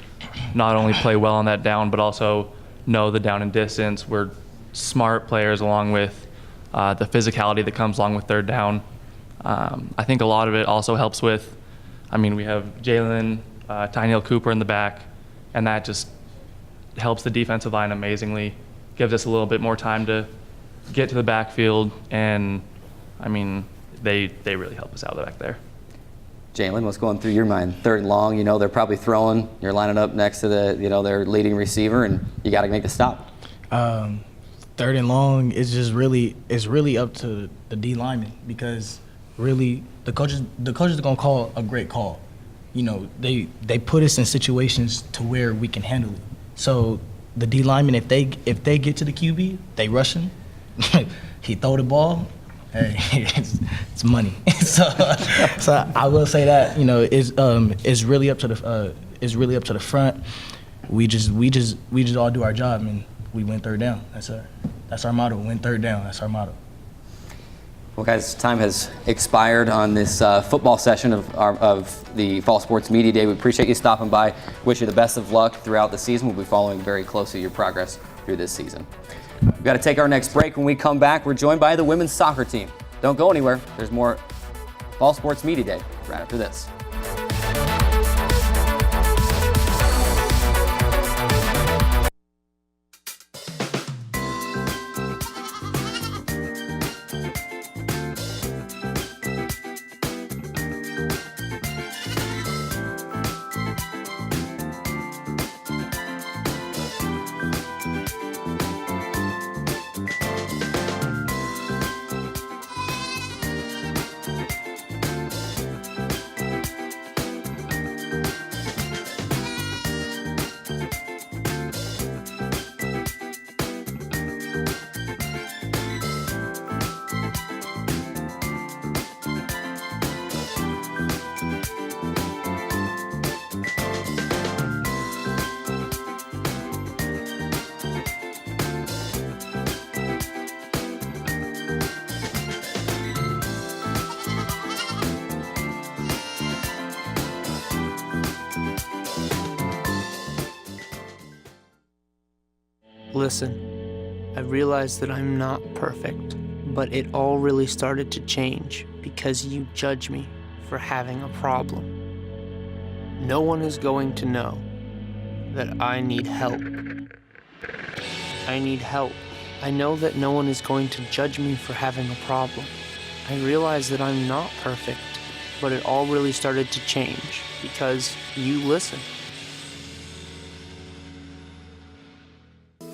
not only play well on that down, but also know the down and distance. We're smart players, along with the physicality that comes along with third down. I think a lot of it also helps with, we have Jalen, Tyneal Cooper in the back, and that just helps the defensive line amazingly, gives us a little bit more time to get to the backfield, and they really help us out back there. Jalen, what's going through your mind? Third and long, they're probably throwing, you're lining up next to their leading receiver, and you got to make the stop. Third and long is really up to the D lineman, because really the coaches are gonna call a great call. They put us in situations to where we can handle it. So the D lineman, if they get to the QB, they rush him. He throw the ball. Hey, it's money. so I will say that it's really up to the front. We just all do our job, and we went third down. That's it. That's our motto. Win third down. That's our motto. Well, guys, time has expired on this football session of the Fall Sports Media Day. We appreciate you stopping by. Wish you the best of luck throughout the season. We'll be following very closely your progress through this season. We've got to take our next break. When we come back, we're joined by the women's soccer team. Don't go anywhere. There's more Fall Sports Media Day right after this. Listen, I realize that I'm not perfect, but it all really started to change because you judge me for having a problem. No one is going to know that I need help. I need help. I know that no one is going to judge me for having a problem. I realize that I'm not perfect, but it all really started to change because you listen.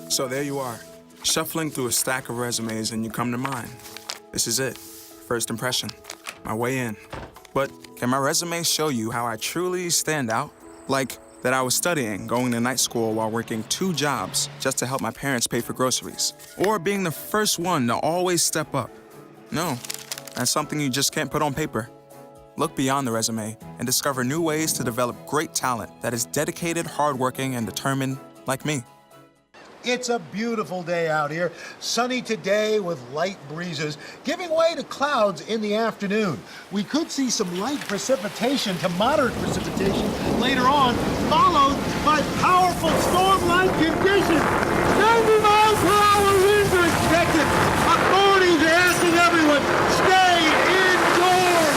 So there you are, shuffling through a stack of resumes and you come to mine. This is it, first impression, my way in. But can my resume show you how I truly stand out? Like that I was studying, going to night school while working 2 jobs just to help my parents pay for groceries. Or being the first one to always step up. No, that's something you just can't put on paper. Look beyond the resume and discover new ways to develop great talent that is dedicated, hardworking, and determined like me. It's a beautiful day out here. Sunny today with light breezes, giving way to clouds in the afternoon. We could see some light precipitation to moderate precipitation later on, followed by powerful storm-like conditions. 90 miles per hour winds are expected. Authorities are asking everyone, stay indoors.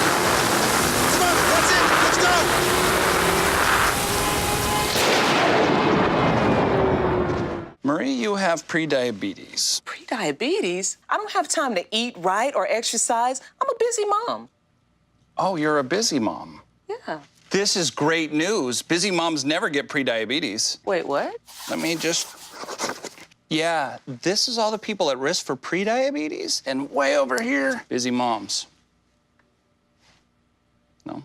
Come on, that's it. Let's go. Marie, you have prediabetes. Prediabetes? I don't have time to eat right or exercise. I'm a busy mom. Oh, you're a busy mom. Yeah. This is great news. Busy moms never get prediabetes. Wait, what? Let me just... Yeah, this is all the people at risk for prediabetes, and way over here, busy moms. No?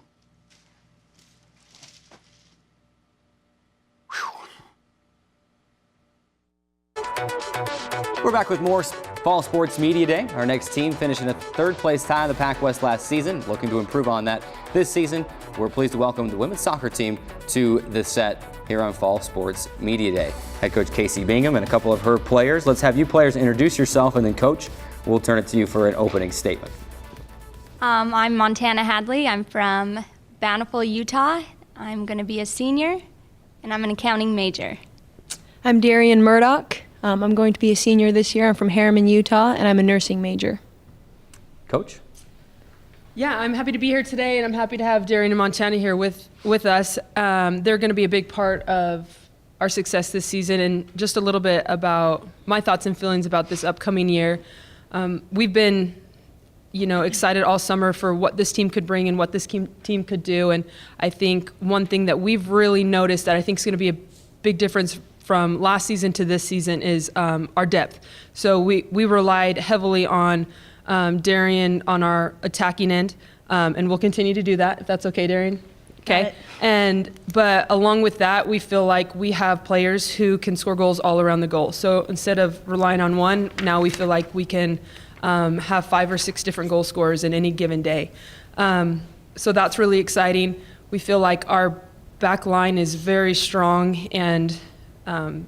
We're back with more Fall Sports Media Day. Our next team finishing a 3rd place tie in the Pac West last season, looking to improve on that this season. We're pleased to welcome the women's soccer team to the set here on Fall Sports Media Day. Head coach Casey Bingham and a couple of her players. Let's have you players introduce yourself, and then coach, we'll turn it to you for an opening statement. I'm Montana Hadley. I'm from Bountiful, Utah. I'm going to be a senior, and I'm an accounting major. I'm Darian Murdoch. I'm going to be a senior this year. I'm from Harriman, Utah, and I'm a nursing major. Coach? Yeah, I'm happy to be here today, and I'm happy to have Darian and Montana here with us. They're going to be a big part of our success this season, and just a little bit about my thoughts and feelings about this upcoming year. We've been, excited all summer for what this team could bring and what this team could do, and I think one thing that we've really noticed that I think is going to be a big difference from last season to this season is our depth. So we relied heavily on Darian on our attacking end, and we'll continue to do that, if that's okay, Darian? Okay. But along with that, we feel like we have players who can score goals all around the goal. So instead of relying on one, now we feel like we can have 5 or 6 different goal scorers in any given day. So that's really exciting. We feel like our back line is very strong, and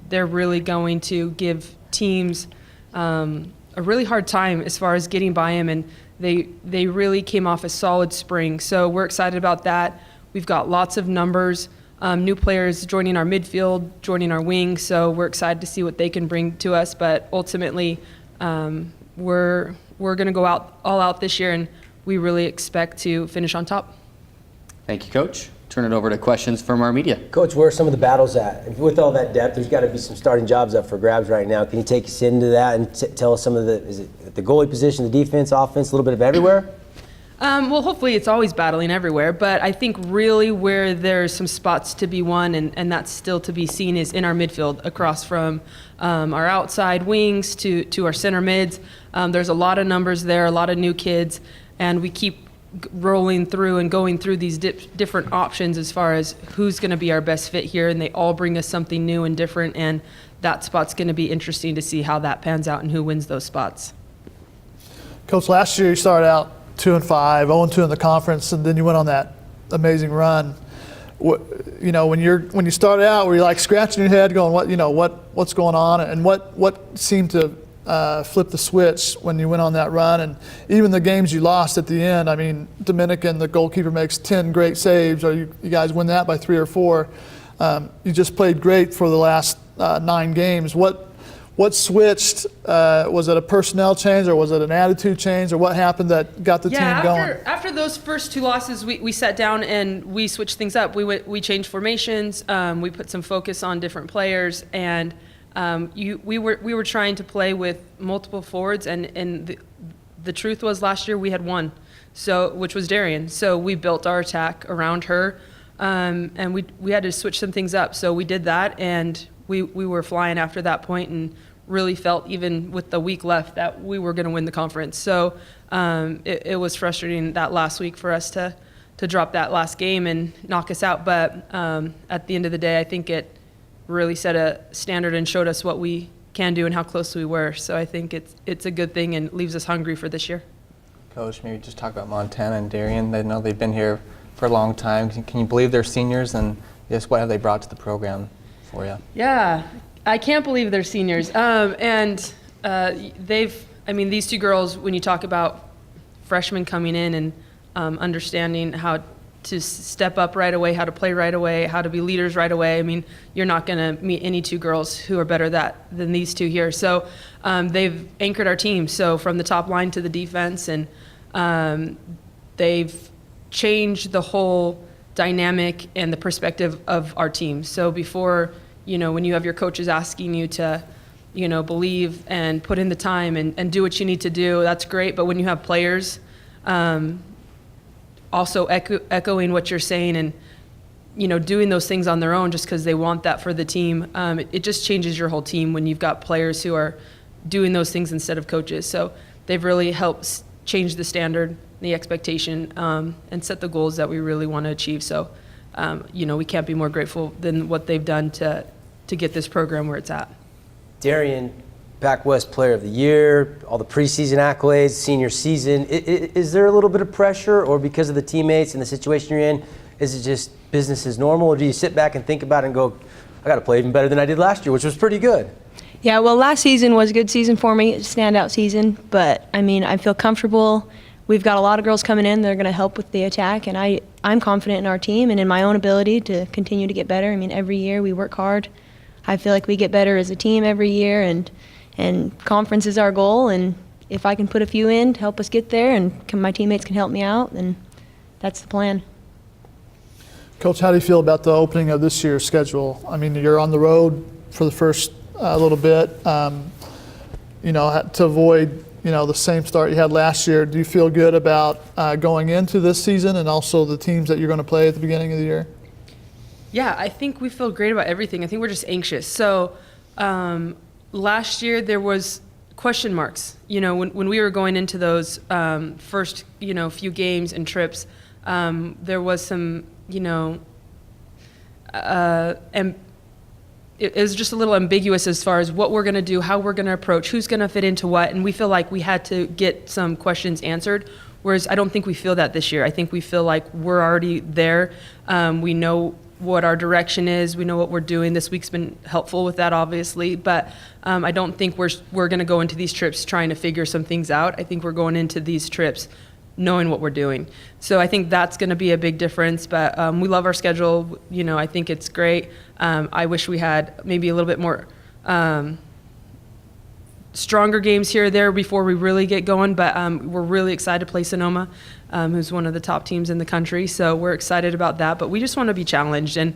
they're really going to give teams a really hard time as far as getting by him, and they really came off a solid spring. So we're excited about that. We've got lots of numbers, new players joining our midfield, joining our wing, so we're excited to see what they can bring to us. But ultimately, we're going to go all out this year, and we really expect to finish on top. Thank you, Coach. Turn it over to questions from our media. Coach, where are some of the battles at? With all that depth, there's got to be some starting jobs up for grabs right now. Can you take us into that and tell us some of is it the goalie position, the defense, offense, a little bit of everywhere? Well, hopefully it's always battling everywhere, but I think really where there's some spots to be won, and that's still to be seen, is in our midfield, across from our outside wings to our center mids. There's a lot of numbers there, a lot of new kids, and we keep rolling through and going through these different options as far as who's going to be our best fit here, and they all bring us something new and different, and that spot's going to be interesting to see how that pans out and who wins those spots. Coach, last year you started out 2-5, 0-2 in the conference, and then you went on that amazing run. You know, when you started out, were you like scratching your head, going, what's going on, and what seemed to flip the switch when you went on that run? And even the games you lost at the end, I mean, Dominican, the goalkeeper, makes 10 great saves, or you guys win that by 3 or 4. You just played great for the last 9 games. What switched? Was it a personnel change, or was it an attitude change, or what happened that got the team going? After those first 2 losses, we sat down and we switched things up. We changed formations. We put some focus on different players, and we were trying to play with multiple forwards, and the truth was last year we had one, which was Darian. So we built our attack around her, and we had to switch some things up. So we did that, and we were flying after that point, and really felt, even with the week left, that we were going to win the conference. So it was frustrating that last week for us to drop that last game and knock us out. But at the end of the day, I think it really set a standard and showed us what we can do and how close we were. So I think it's a good thing and leaves us hungry for this year. Coach, maybe just talk about Montana and Darian. I know they've been here for a long time. Can you believe they're seniors, and just what have they brought to the program for you? Yeah, I can't believe they're seniors. These 2 girls, when you talk about freshmen coming in and understanding how to step up right away, how to play right away, how to be leaders right away. I mean, you're not going to meet any 2 girls who are better than these 2 here. So they've anchored our team. So from the top line to the defense, and they've changed the whole dynamic and the perspective of our team. So before, when you have your coaches asking you to, believe and put in the time and do what you need to do, that's great. But when you have players also echoing what you're saying and, doing those things on their own just because they want that for the team, it just changes your whole team when you've got players who are doing those things instead of coaches. So they've really helped change the standard, the expectation, and set the goals that we really want to achieve. So, we can't be more grateful than what they've done to get this program where it's at. Darian, Pac West Player of the Year, all the preseason accolades, senior season. Is there a little bit of pressure, or because of the teammates and the situation you're in, is it just business as normal, or do you sit back and think about it and go, I got to play even better than I did last year, which was pretty good? Yeah, well, last season was a good season for me, a standout season, but I feel comfortable. We've got a lot of girls coming in that are going to help with the attack, and I'm confident in our team and in my own ability to continue to get better. Every year we work hard. I feel like we get better as a team every year, and conference is our goal, and if I can put a few in to help us get there and my teammates can help me out, then that's the plan. Coach, how do you feel about the opening of this year's schedule? You're on the road for the first little bit, to avoid the same start you had last year. Do you feel good about going into this season, and also the teams that you're going to play at the beginning of the year? Yeah, I think we feel great about everything. I think we're just anxious. So last year there was question marks. When we were going into those first few games and trips, there was some and it was just a little ambiguous as far as what we're going to do, how we're going to approach, who's going to fit into what, and we feel like we had to get some questions answered, whereas I don't think we feel that this year. I think we feel like we're already there. We know what our direction is. We know what we're doing. This week's been helpful with that, obviously, but I don't think we're going to go into these trips trying to figure some things out. I think we're going into these trips knowing what we're doing. So I think that's going to be a big difference, but we love our schedule. You know, I think it's great. I wish we had maybe a little bit more stronger games here or there before we really get going, but we're really excited to play Sonoma, who's one of the top teams in the country. So we're excited about that, but we just want to be challenged, and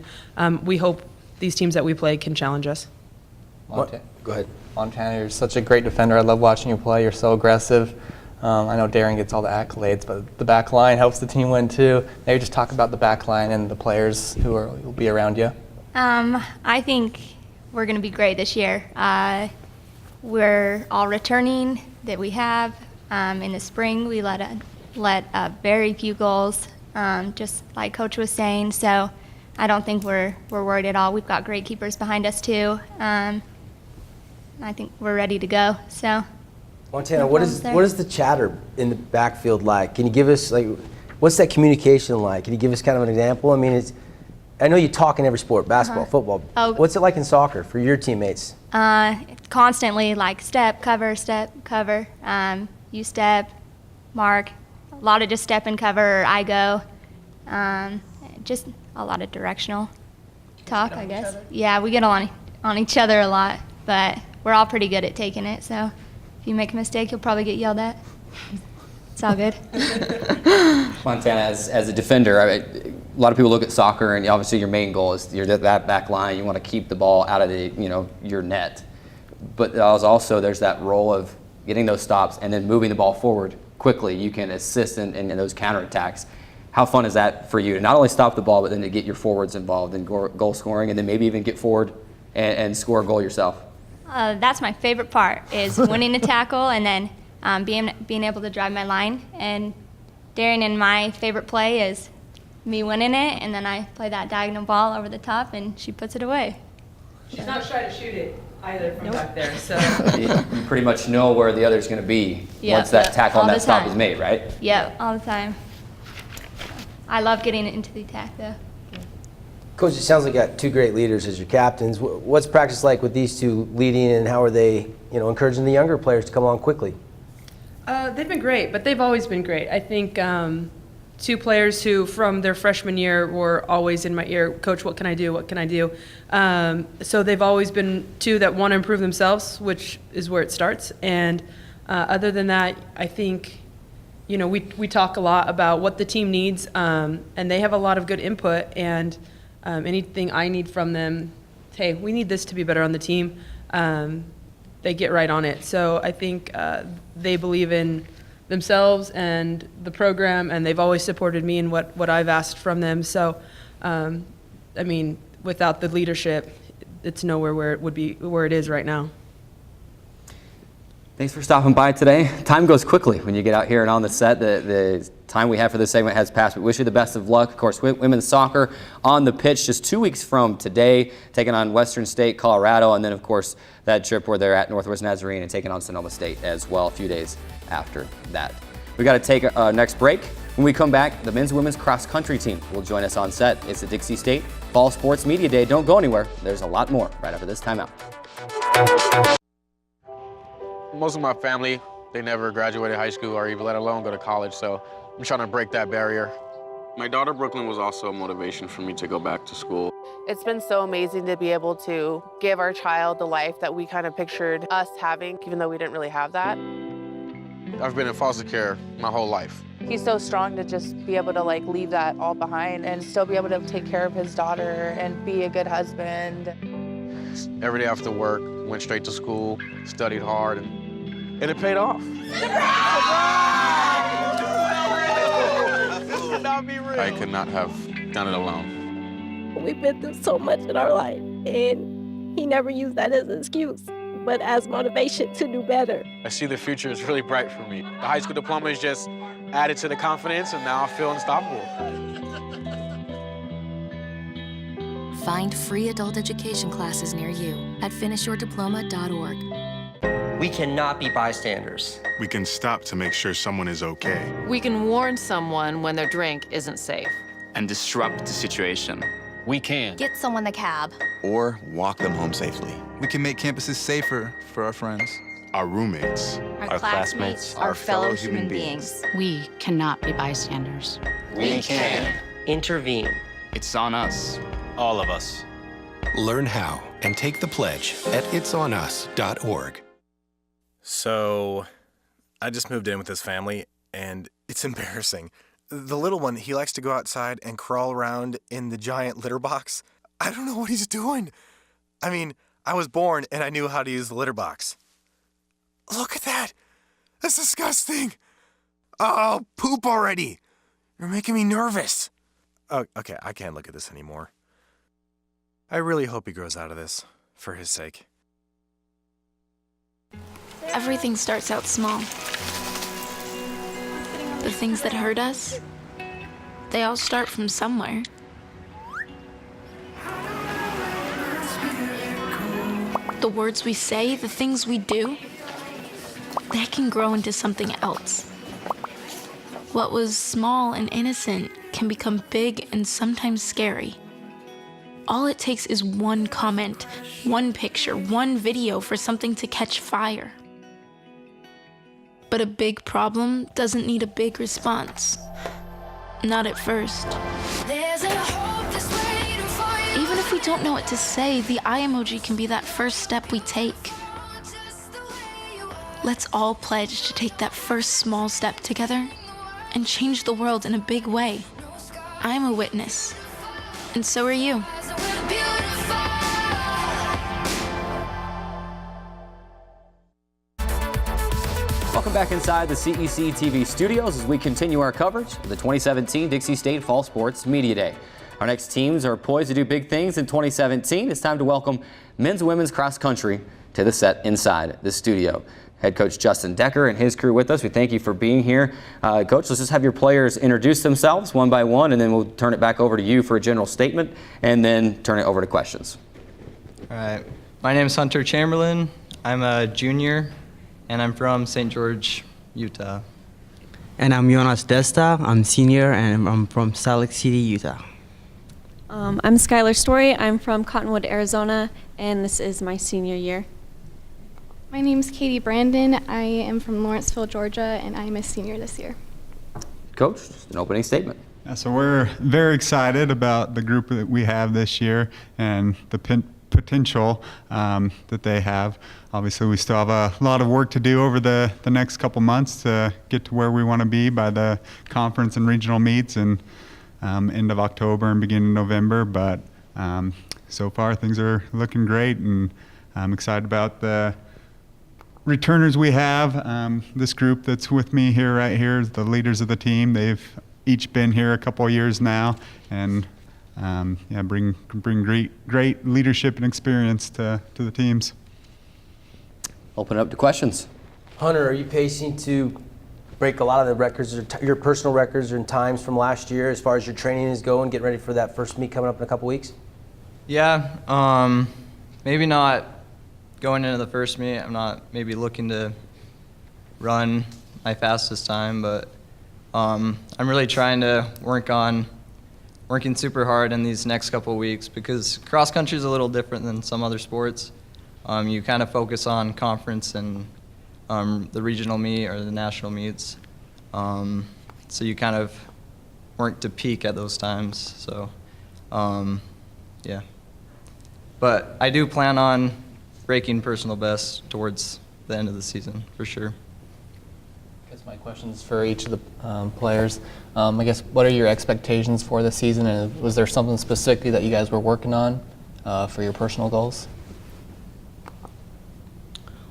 we hope these teams that we play can challenge us. Go ahead. Montana, you're such a great defender. I love watching you play. You're so aggressive. I know Darren gets all the accolades, but the back line helps the team win too. Maybe just talk about the back line and the players who will be around you. I think we're going to be great this year. We're all returning that we have. In the spring, we let very few goals, just like Coach was saying. So I don't think we're worried at all. We've got great keepers behind us too. I think we're ready to go. So. Montana, what is the chatter in the backfield like? Can you give us what's that communication like? Can you give us kind of an example? I mean, I know you talk in every sport, basketball, football. Oh. What's it like in soccer for your teammates? Constantly, like step, cover, you step, mark. A lot of just step and cover, or I go. Just a lot of directional talk, I guess. Yeah, we get on each other a lot, but we're all pretty good at taking it, so. If you make a mistake, you'll probably get yelled at. It's all good. Montana, as a defender, a lot of people look at soccer, and obviously your main goal is you're that back line. You want to keep the ball out of your net. But there's that role of getting those stops and then moving the ball forward quickly. You can assist in those counterattacks. How fun is that for you to not only stop the ball, but then to get your forwards involved in goal scoring, and then maybe even get forward and score a goal yourself? That's my favorite part, is winning a tackle and then being able to drive my line. And Darren and my favorite play is me winning it, and then I play that diagonal ball over the top, and she puts it away. She's not shy to shoot it either from back there. So You pretty much know where the other's going to be once that tackle and that stop is made, right? Yeah, all the time. I love getting into the attack, though. Coach, it sounds like you got two great leaders as your captains. What's practice like with these two leading, and how are they, encouraging the younger players to come along quickly? They've been great, but they've always been great. I think two players who, from their freshman year, were always in my ear, Coach, what can I do? What can I do? So they've always been two that want to improve themselves, which is where it starts. And other than that, I think, we talk a lot about what the team needs, and they have a lot of good input. And anything I need from them, hey, we need this to be better on the team, they get right on it. So I think they believe in themselves and the program, and they've always supported me in what I've asked from them. So, without the leadership, it's nowhere where it is right now. Thanks for stopping by today. Time goes quickly when you get out here and on the set. The time we have for this segment has passed. We wish you the best of luck. Of course, women's soccer on the pitch just 2 weeks from today, taking on Western State, Colorado, and then, of course, that trip where they're at Northwest Nazarene and taking on Sonoma State as well a few days after that. We got to take our next break. When we come back, the men's and women's cross-country team will join us on set. It's the Dixie State Fall Sports Media Day. Don't go anywhere. There's a lot more right after this timeout. Most of my family, they never graduated high school or even let alone go to college, so I'm trying to break that barrier. My daughter, Brooklyn, was also a motivation for me to go back to school. It's been so amazing to be able to give our child the life that we kind of pictured us having, even though we didn't really have that. I've been in foster care my whole life. He's so strong to just be able to leave that all behind and still be able to take care of his daughter and be a good husband. Every day after work, went straight to school, studied hard, and it paid off. I could not have done it alone. We've been through so much in our life, and he never used that as an excuse, but as motivation to do better. I see the future is really bright for me. The high school diploma is just added to the confidence, and now I feel unstoppable. Find free adult education classes near you at finishyourdiploma.org. We cannot be bystanders. We can stop to make sure someone is okay. We can warn someone when their drink isn't safe. And disrupt the situation. We can. Get someone a cab. Or walk them home safely. We can make campuses safer for our friends. Our roommates. Our classmates, our fellow human beings. We cannot be bystanders. We can. Intervene. It's on us. All of us. Learn how and take the pledge at itsonus.org. So, I just moved in with this family, and it's embarrassing. The little one, he likes to go outside and crawl around in the giant litter box. I don't know what he's doing. I mean, I was born and I knew how to use the litter box. Look at that. That's disgusting. Oh, poop already. You're making me nervous. Oh, okay, I can't look at this anymore. I really hope he grows out of this, for his sake. Everything starts out small. The things that hurt us, they all start from somewhere. The words we say, the things we do, they can grow into something else. What was small and innocent can become big and sometimes scary. All it takes is one comment, one picture, one video for something to catch fire. But a big problem doesn't need a big response. Not at first. Even if we don't know what to say, the eye emoji can be that first step we take. Let's all pledge to take that first small step together and change the world in a big way. I'm a witness, and so are you. Welcome back inside the CEC TV studios as we continue our coverage of the 2017 Dixie State Fall Sports Media Day. Our next teams are poised to do big things in 2017. It's time to welcome men's and women's cross country to the set inside the studio. Head coach Justin Decker and his crew with us. We thank you for being here. Coach, let's just have your players introduce themselves one by one, and then we'll turn it back over to you for a general statement, and then turn it over to questions. All right. My name is Hunter Chamberlain. I'm a junior, and I'm from St. George, Utah. And I'm Jonas Desta. I'm senior, and I'm from Salt Lake City, Utah. I'm Skylar Story. I'm from Cottonwood, Arizona, and this is my senior year. My name's Katie Brandon. I am from Lawrenceville, Georgia, and I'm a senior this year. Coach, just an opening statement. So we're very excited about the group that we have this year and the potential that they have. Obviously, we still have a lot of work to do over the next couple months to get to where we want to be by the conference and regional meets and end of October and beginning of November. But so far, things are looking great, and I'm excited about the returners we have. This group that's with me here, right here, is the leaders of the team. They've each been here a couple of years now, and bring great leadership and experience to the teams. Open it up to questions. Hunter, are you pacing to break a lot of the records, or your personal records and times from last year as far as your training is going, getting ready for that first meet coming up in a couple weeks? Yeah, maybe not going into the first meet. I'm not maybe looking to run my fastest time, but I'm really trying to working super hard in these next couple of weeks, because cross country is a little different than some other sports. You kind of focus on conference and the regional meet or the national meets. So you kind of work to peak at those times. So, yeah. But I do plan on breaking personal bests towards the end of the season, for sure. I guess my question's for each of the players. I guess, what are your expectations for this season, and was there something specifically that you guys were working on for your personal goals?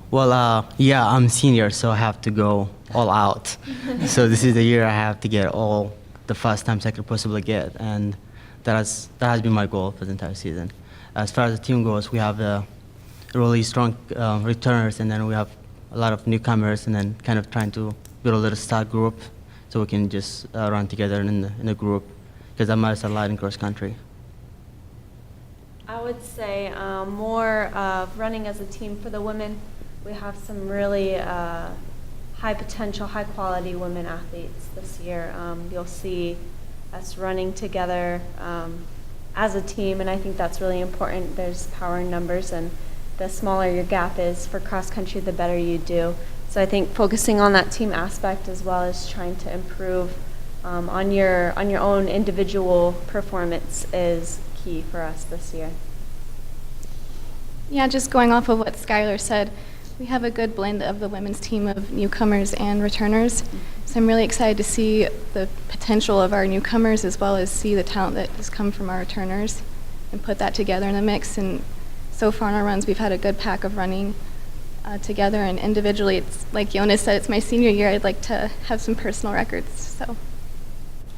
Well, yeah, I'm senior, so I have to go all out. So this is the year I have to get all the fast times I could possibly get, and that has been my goal for the entire season. As far as the team goes, we have really strong returners, and then we have a lot of newcomers, and then kind of trying to build a little start group so we can just run together in a group, because that matters a lot in cross country. I would say more of running as a team for the women. We have some really high potential, high quality women athletes this year. You'll see us running together as a team, and I think that's really important. There's power in numbers, and the smaller your gap is for cross country, the better you do. So I think focusing on that team aspect as well as trying to improve on your own individual performance is key for us this year. Yeah, just going off of what Skylar said, we have a good blend of the women's team of newcomers and returners. So I'm really excited to see the potential of our newcomers as well as see the talent that has come from our returners and put that together in the mix. And so far in our runs, we've had a good pack of running together, and individually, it's like Jonas said, it's my senior year. I'd like to have some personal records. So.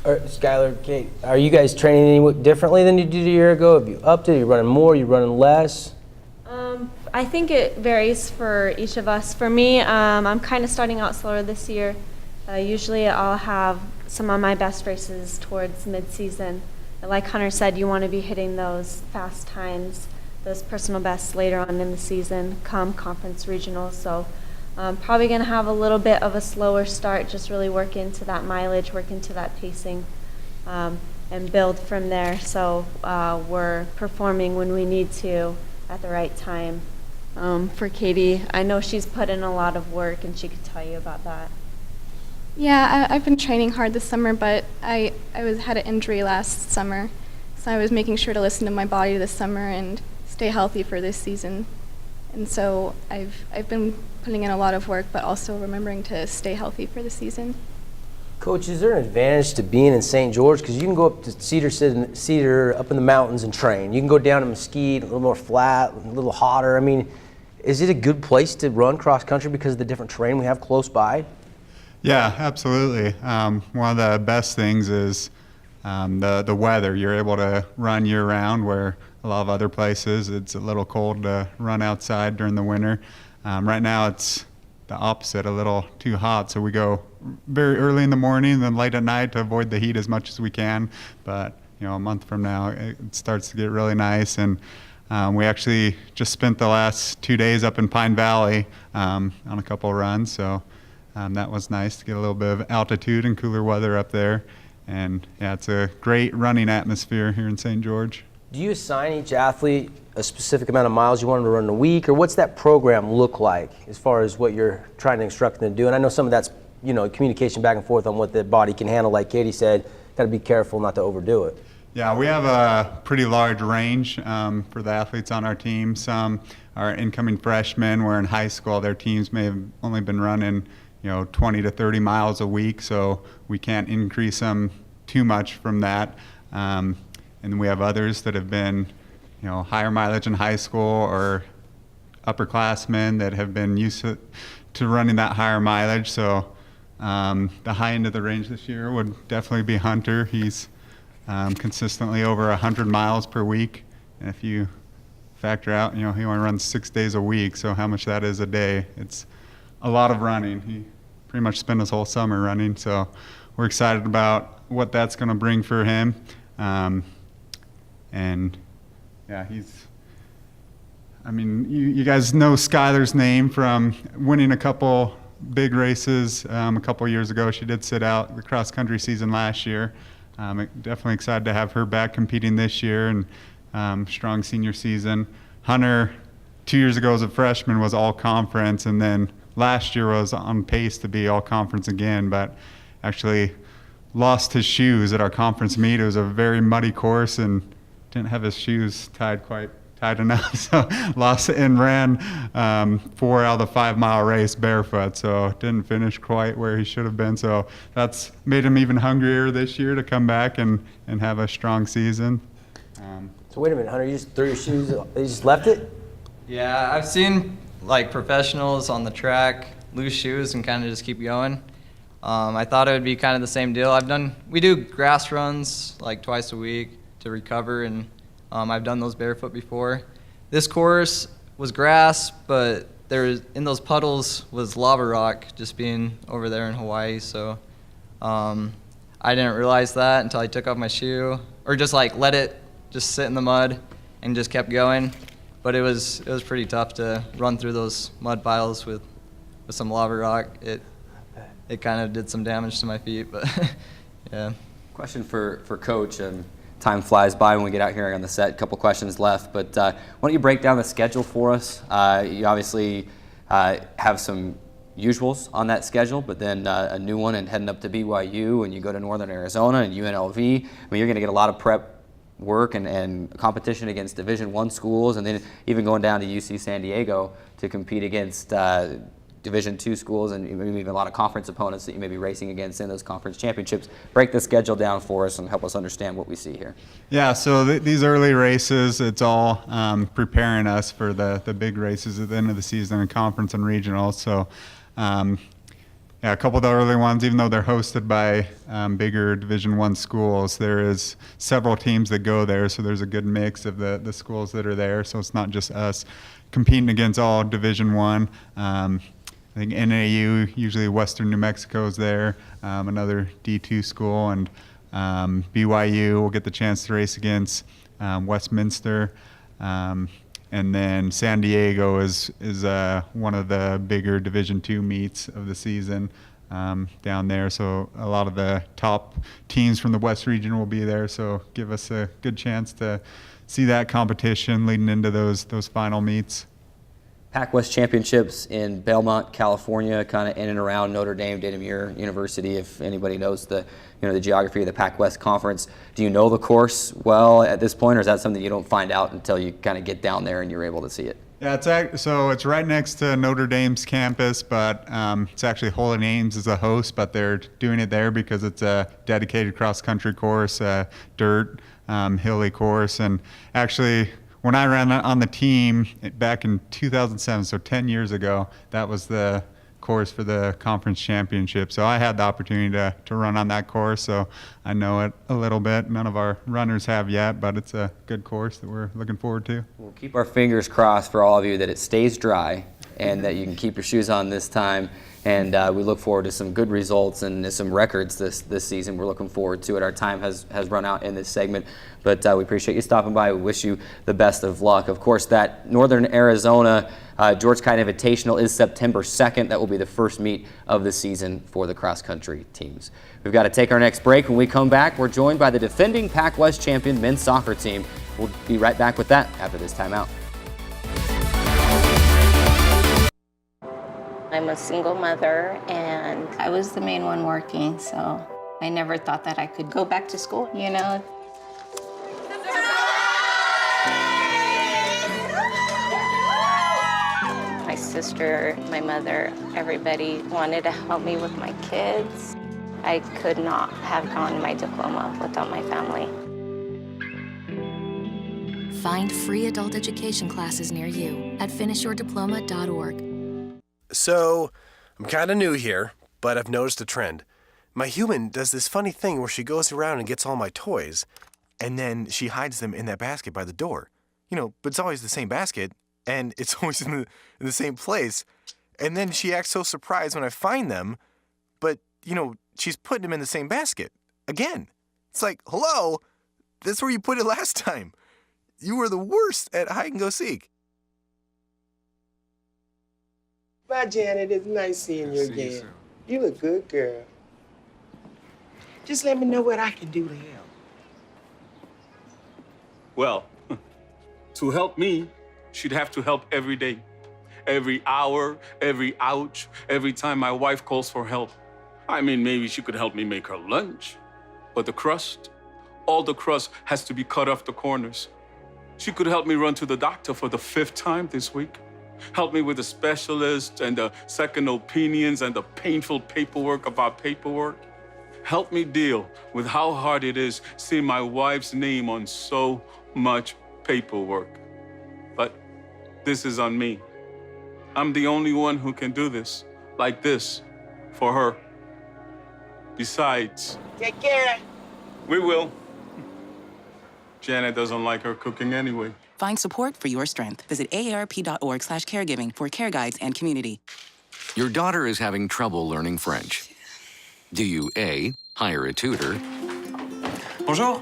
Skylar, Kate, are you guys training any differently than you did a year ago? Have you upped it? Are you running more? Are you running less? I think it varies for each of us. For me, I'm kind of starting out slower this year. Usually I'll have some of my best races towards mid-season. Like Hunter said, you want to be hitting those fast times, those personal bests later on in the season, come conference regionals. So probably going to have a little bit of a slower start, just really work into that mileage, work into that pacing, and build from there. So we're performing when we need to at the right time. For Katie, I know she's put in a lot of work, and she could tell you about that. Yeah, I've been training hard this summer, but I had an injury last summer, so I was making sure to listen to my body this summer and stay healthy for this season. And so I've been putting in a lot of work, but also remembering to stay healthy for the season. Coach, is there an advantage to being in St. George? Because you can go up to Cedar up in the mountains and train. You can go down to Mesquite, a little more flat, a little hotter. I mean, is it a good place to run cross country because of the different terrain we have close by? Yeah, absolutely. One of the best things is the weather. You're able to run year round, where a lot of other places it's a little cold to run outside during the winter. Right now it's the opposite, a little too hot, so we go very early in the morning and then late at night to avoid the heat as much as we can. But a month from now it starts to get really nice, and we actually just spent the last 2 days up in Pine Valley on a couple of runs, so that was nice to get a little bit of altitude and cooler weather up there. And yeah, it's a great running atmosphere here in St. George. Do you assign each athlete a specific amount of miles you want them to run in a week, or what's that program look like as far as what you're trying to instruct them to do? And I know some of that's communication back and forth on what the body can handle. Like Katie said, got to be careful not to overdo it. Yeah, we have a pretty large range for the athletes on our team. Some are incoming freshmen, where in high school their teams may have only been running 20 to 30 miles a week, so we can't increase them too much from that. And we have others that have been higher mileage in high school, or upperclassmen that have been used to running that higher mileage. So the high end of the range this year would definitely be Hunter. He's consistently over 100 miles per week. And if you factor out, he only runs 6 days a week, so how much that is a day, it's a lot of running. He pretty much spent his whole summer running, so we're excited about what that's going to bring for him. And yeah, you guys know Skylar's name from winning a couple big races a couple years ago. She did sit out the cross country season last year. Definitely excited to have her back competing this year, and strong senior season. Hunter, 2 years ago as a freshman, was all conference, and then last year was on pace to be all conference again, but actually lost his shoes at our conference meet. It was a very muddy course and didn't have his shoes tied enough, so lost it and ran 4 out of the 5 mile race barefoot, so didn't finish quite where he should have been. So that's made him even hungrier this year to come back and have a strong season. So wait a minute, Hunter, you just threw your shoes, you just left it? Yeah, I've seen professionals on the track lose shoes and kind of just keep going. I thought it would be kind of the same deal. We do grass runs twice a week to recover, and I've done those barefoot before. This course was grass, but in those puddles was lava rock, just being over there in Hawaii. So I didn't realize that until I took off my shoe, or just let it just sit in the mud and just kept going. But it was pretty tough to run through those mud piles with some lava rock. It kind of did some damage to my feet, but yeah. Question for Coach. time flies by when we get out here on the set. A couple questions left, but why don't you break down the schedule for us? You obviously have some usuals on that schedule, but then a new one and heading up to BYU, and you go to Northern Arizona and UNLV. I mean, you're going to get a lot of prep work and competition against Division I schools, and then even going down to UC San Diego to compete against Division II schools and even a lot of conference opponents that you may be racing against in those conference championships. Break the schedule down for us and help us understand what we see here. Yeah, so these early races, it's all preparing us for the big races at the end of the season in conference and regionals. So yeah, a couple of the early ones, even though they're hosted by bigger Division I schools, there is several teams that go there, so there's a good mix of the schools that are there. So it's not just us competing against all Division I. I think NAU, usually Western New Mexico is there, another D2 school, and BYU will get the chance to race against Westminster. And then San Diego is one of the bigger Division II meets of the season down there. So a lot of the top teams from the West region will be there. So give us a good chance to see that competition leading into those final meets. Pac-West Championships in Belmont, California, kind of in and around Notre Dame, Dana University. If anybody knows the geography of the Pac-West Conference, do you know the course well at this point, or is that something you don't find out until you kind of get down there and you're able to see it? Yeah, so it's right next to Notre Dame's campus, but it's actually Holy Names as a host, but they're doing it there because it's a dedicated cross-country course, dirt, hilly course, and actually, when I ran on the team back in 2007, so 10 years ago, that was the course for the conference championship. So I had the opportunity to run on that course, so I know it a little bit. None of our runners have yet, but it's a good course that we're looking forward to. We'll keep our fingers crossed for all of you that it stays dry and that you can keep your shoes on this time. And we look forward to some good results and some records this season. We're looking forward to it. Our time has run out in this segment, but we appreciate you stopping by. We wish you the best of luck. Of course, that Northern Arizona George Kite Invitational is September 2nd. That will be the first meet of the season for the cross-country teams. We've got to take our next break. When we come back, we're joined by the defending Pac-West champion men's soccer team. We'll be right back with that after this timeout. I'm a single mother, and I was the main one working, so I never thought that I could go back to school, you know? My sister, my mother, everybody wanted to help me with my kids. I could not have gotten my diploma without my family. Find free adult education classes near you at finishyourdiploma.org. So, I'm kind of new here, but I've noticed a trend. My human does this funny thing where she goes around and gets all my toys, and then she hides them in that basket by the door. But it's always the same basket, and it's always in the same place. And then she acts so surprised when I find them, but, she's putting them in the same basket. Again. It's like, hello, that's where you put it last time. You were the worst at hide and go seek. Bye, Janet. It's nice seeing you again. You look good, girl. Just let me know what I can do to help. Well, to help me, she'd have to help every day. Every hour, every ouch, every time my wife calls for help. I mean, maybe she could help me make her lunch. But the crust, all the crust has to be cut off the corners. She could help me run to the doctor for the 5th time this week. Help me with the specialist and the second opinions and the painful paperwork of our paperwork. Help me deal with how hard it is seeing my wife's name on so much paperwork. But this is on me. I'm the only one who can do this, like this, for her. Besides, take care. We will. Janet doesn't like her cooking anyway. Find support for your strength. Visit aarp.org/caregiving for care guides and community. Your daughter is having trouble learning French. Do you A, hire a tutor? Bonjour.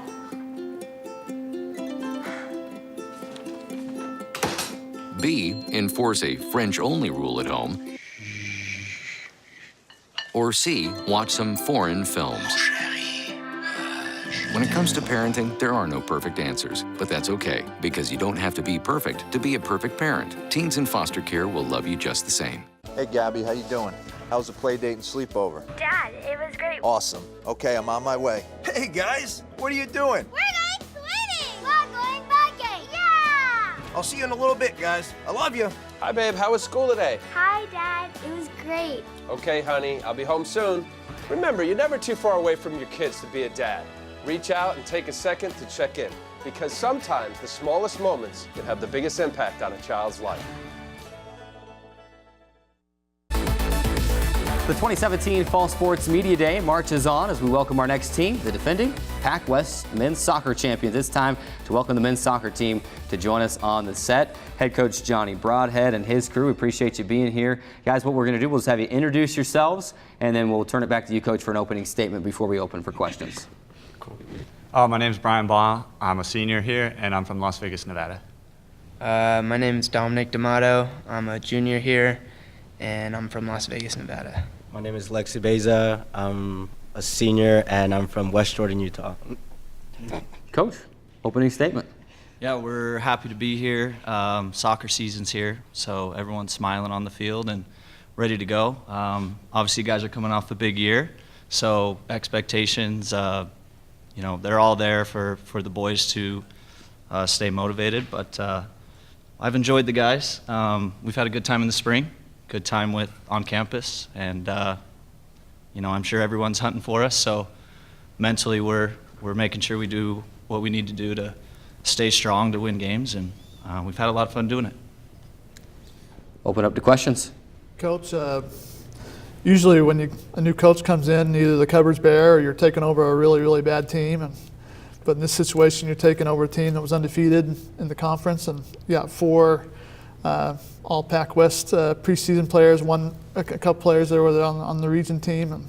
B, enforce a French-only rule at home? Or C, watch some foreign films? When it comes to parenting, there are no perfect answers, but that's okay, because you don't have to be perfect to be a perfect parent. Teens in foster care will love you just the same. Hey, Gabby, how you doing? How's the play date and sleepover? Dad, it was great. Awesome. Okay, I'm on my way. Hey, guys, what are you doing? We're going swimming. We're going biking. Yeah! I'll see you in a little bit, guys. I love you. Hi, babe. How was school today? Hi, Dad. It was great. Okay, honey. I'll be home soon. Remember, you're never too far away from your kids to be a dad. Reach out and take a second to check in, because sometimes the smallest moments can have the biggest impact on a child's life. The 2017 Fall Sports Media Day marches on as we welcome our next team, the defending Pac West men's soccer champions. It's time to welcome the men's soccer team to join us on the set. Head coach Johnny Broadhead and his crew, we appreciate you being here. Guys, what we're going to do, we'll just have you introduce yourselves, and then we'll turn it back to you, Coach, for an opening statement before we open for questions. My name's Brian Baugh. I'm a senior here, and I'm from Las Vegas, Nevada. My name is Dominic D'Amato. I'm a junior here, and I'm from Las Vegas, Nevada. My name is Lexi Beza. I'm a senior, and I'm from West Jordan, Utah. Coach, opening statement. Yeah, we're happy to be here. Soccer season's here, so everyone's smiling on the field and ready to go. Obviously, you guys are coming off a big year, so expectations, you know, they're all there for the boys to stay motivated. But I've enjoyed the guys. We've had a good time in the spring, good time on campus, and you know, I'm sure everyone's hunting for us. So mentally, we're making sure we do what we need to do to stay strong to win games, and we've had a lot of fun doing it. Open up to questions. Coach, usually when a new coach comes in, either the cupboard's bare or you're taking over a really, really bad team. But in this situation, you're taking over a team that was undefeated in the conference, and you got 4 all Pac West preseason players, a couple players that were on the region team, and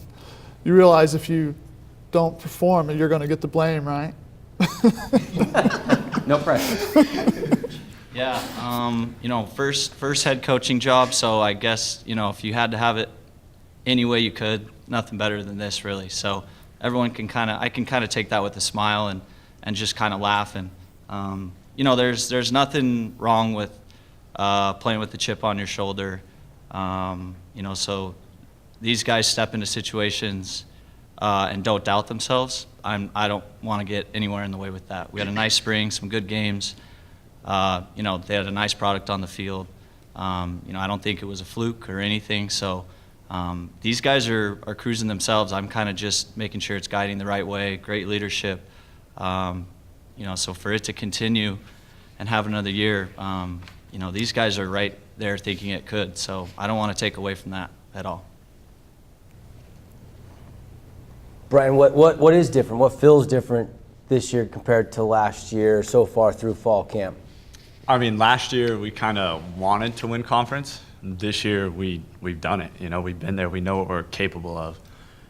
you realize if you don't perform, you're going to get the blame, right? No pressure. Yeah, you know, first head coaching job, so I guess, you know, if you had to have it any way you could, nothing better than this, really. So everyone I can kind of take that with a smile and just kind of laugh. And you know, there's nothing wrong with playing with the chip on your shoulder. You know, so these guys step into situations and don't doubt themselves. I don't want to get anywhere in the way with that. We had a nice spring, some good games. You know, they had a nice product on the field. You know, I don't think it was a fluke or anything. So these guys are cruising themselves. I'm kind of just making sure it's guiding the right way. Great leadership. You know, so for it to continue and have another year, you know, these guys are right there thinking it could. So I don't want to take away from that at all. Brian, what is different? What feels different this year compared to last year so far through fall camp? I mean, last year we kind of wanted to win conference. This year we've done it. You know, we've been there. We know what we're capable of.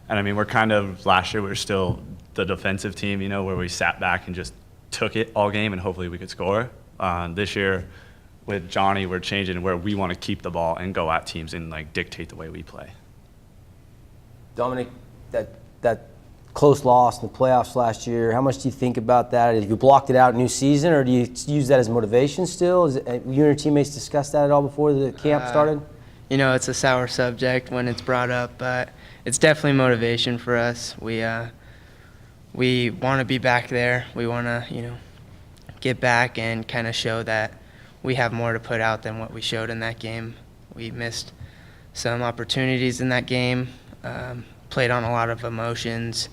And I mean, last year we were still the defensive team, you know, where we sat back and just took it all game and hopefully we could score. This year with Johnny, we're changing where we want to keep the ball and go at teams and like dictate the way we play. Dominic, that close loss in the playoffs last year, how much do you think about that? Have you blocked it out new season, or do you use that as motivation still? You and your teammates discussed that at all before the camp started? You know, it's a sour subject when it's brought up, but it's definitely motivation for us. We want to be back there. We want to, you know, get back and kind of show that we have more to put out than what we showed in that game. We missed some opportunities in that game, played on a lot of emotions,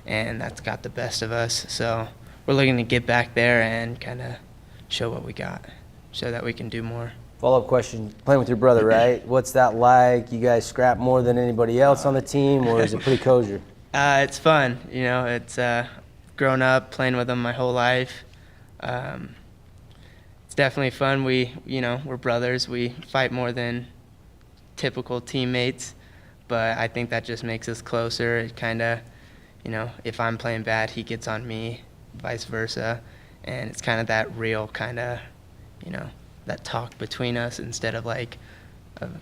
and that's got the best of us. So we're looking to get back there and kind of show what we got, so that we can do more. Follow-up question, playing with your brother, right? What's that like? You guys scrap more than anybody else on the team, or is it pretty kosher? It's fun, you know. It's grown up playing with him my whole life. It's definitely fun. We're brothers. We fight more than typical teammates, but I think that just makes us closer. It kind of, you know, if I'm playing bad, he gets on me, vice versa, and it's kind of that real kind of, you know, that talk between us instead of like,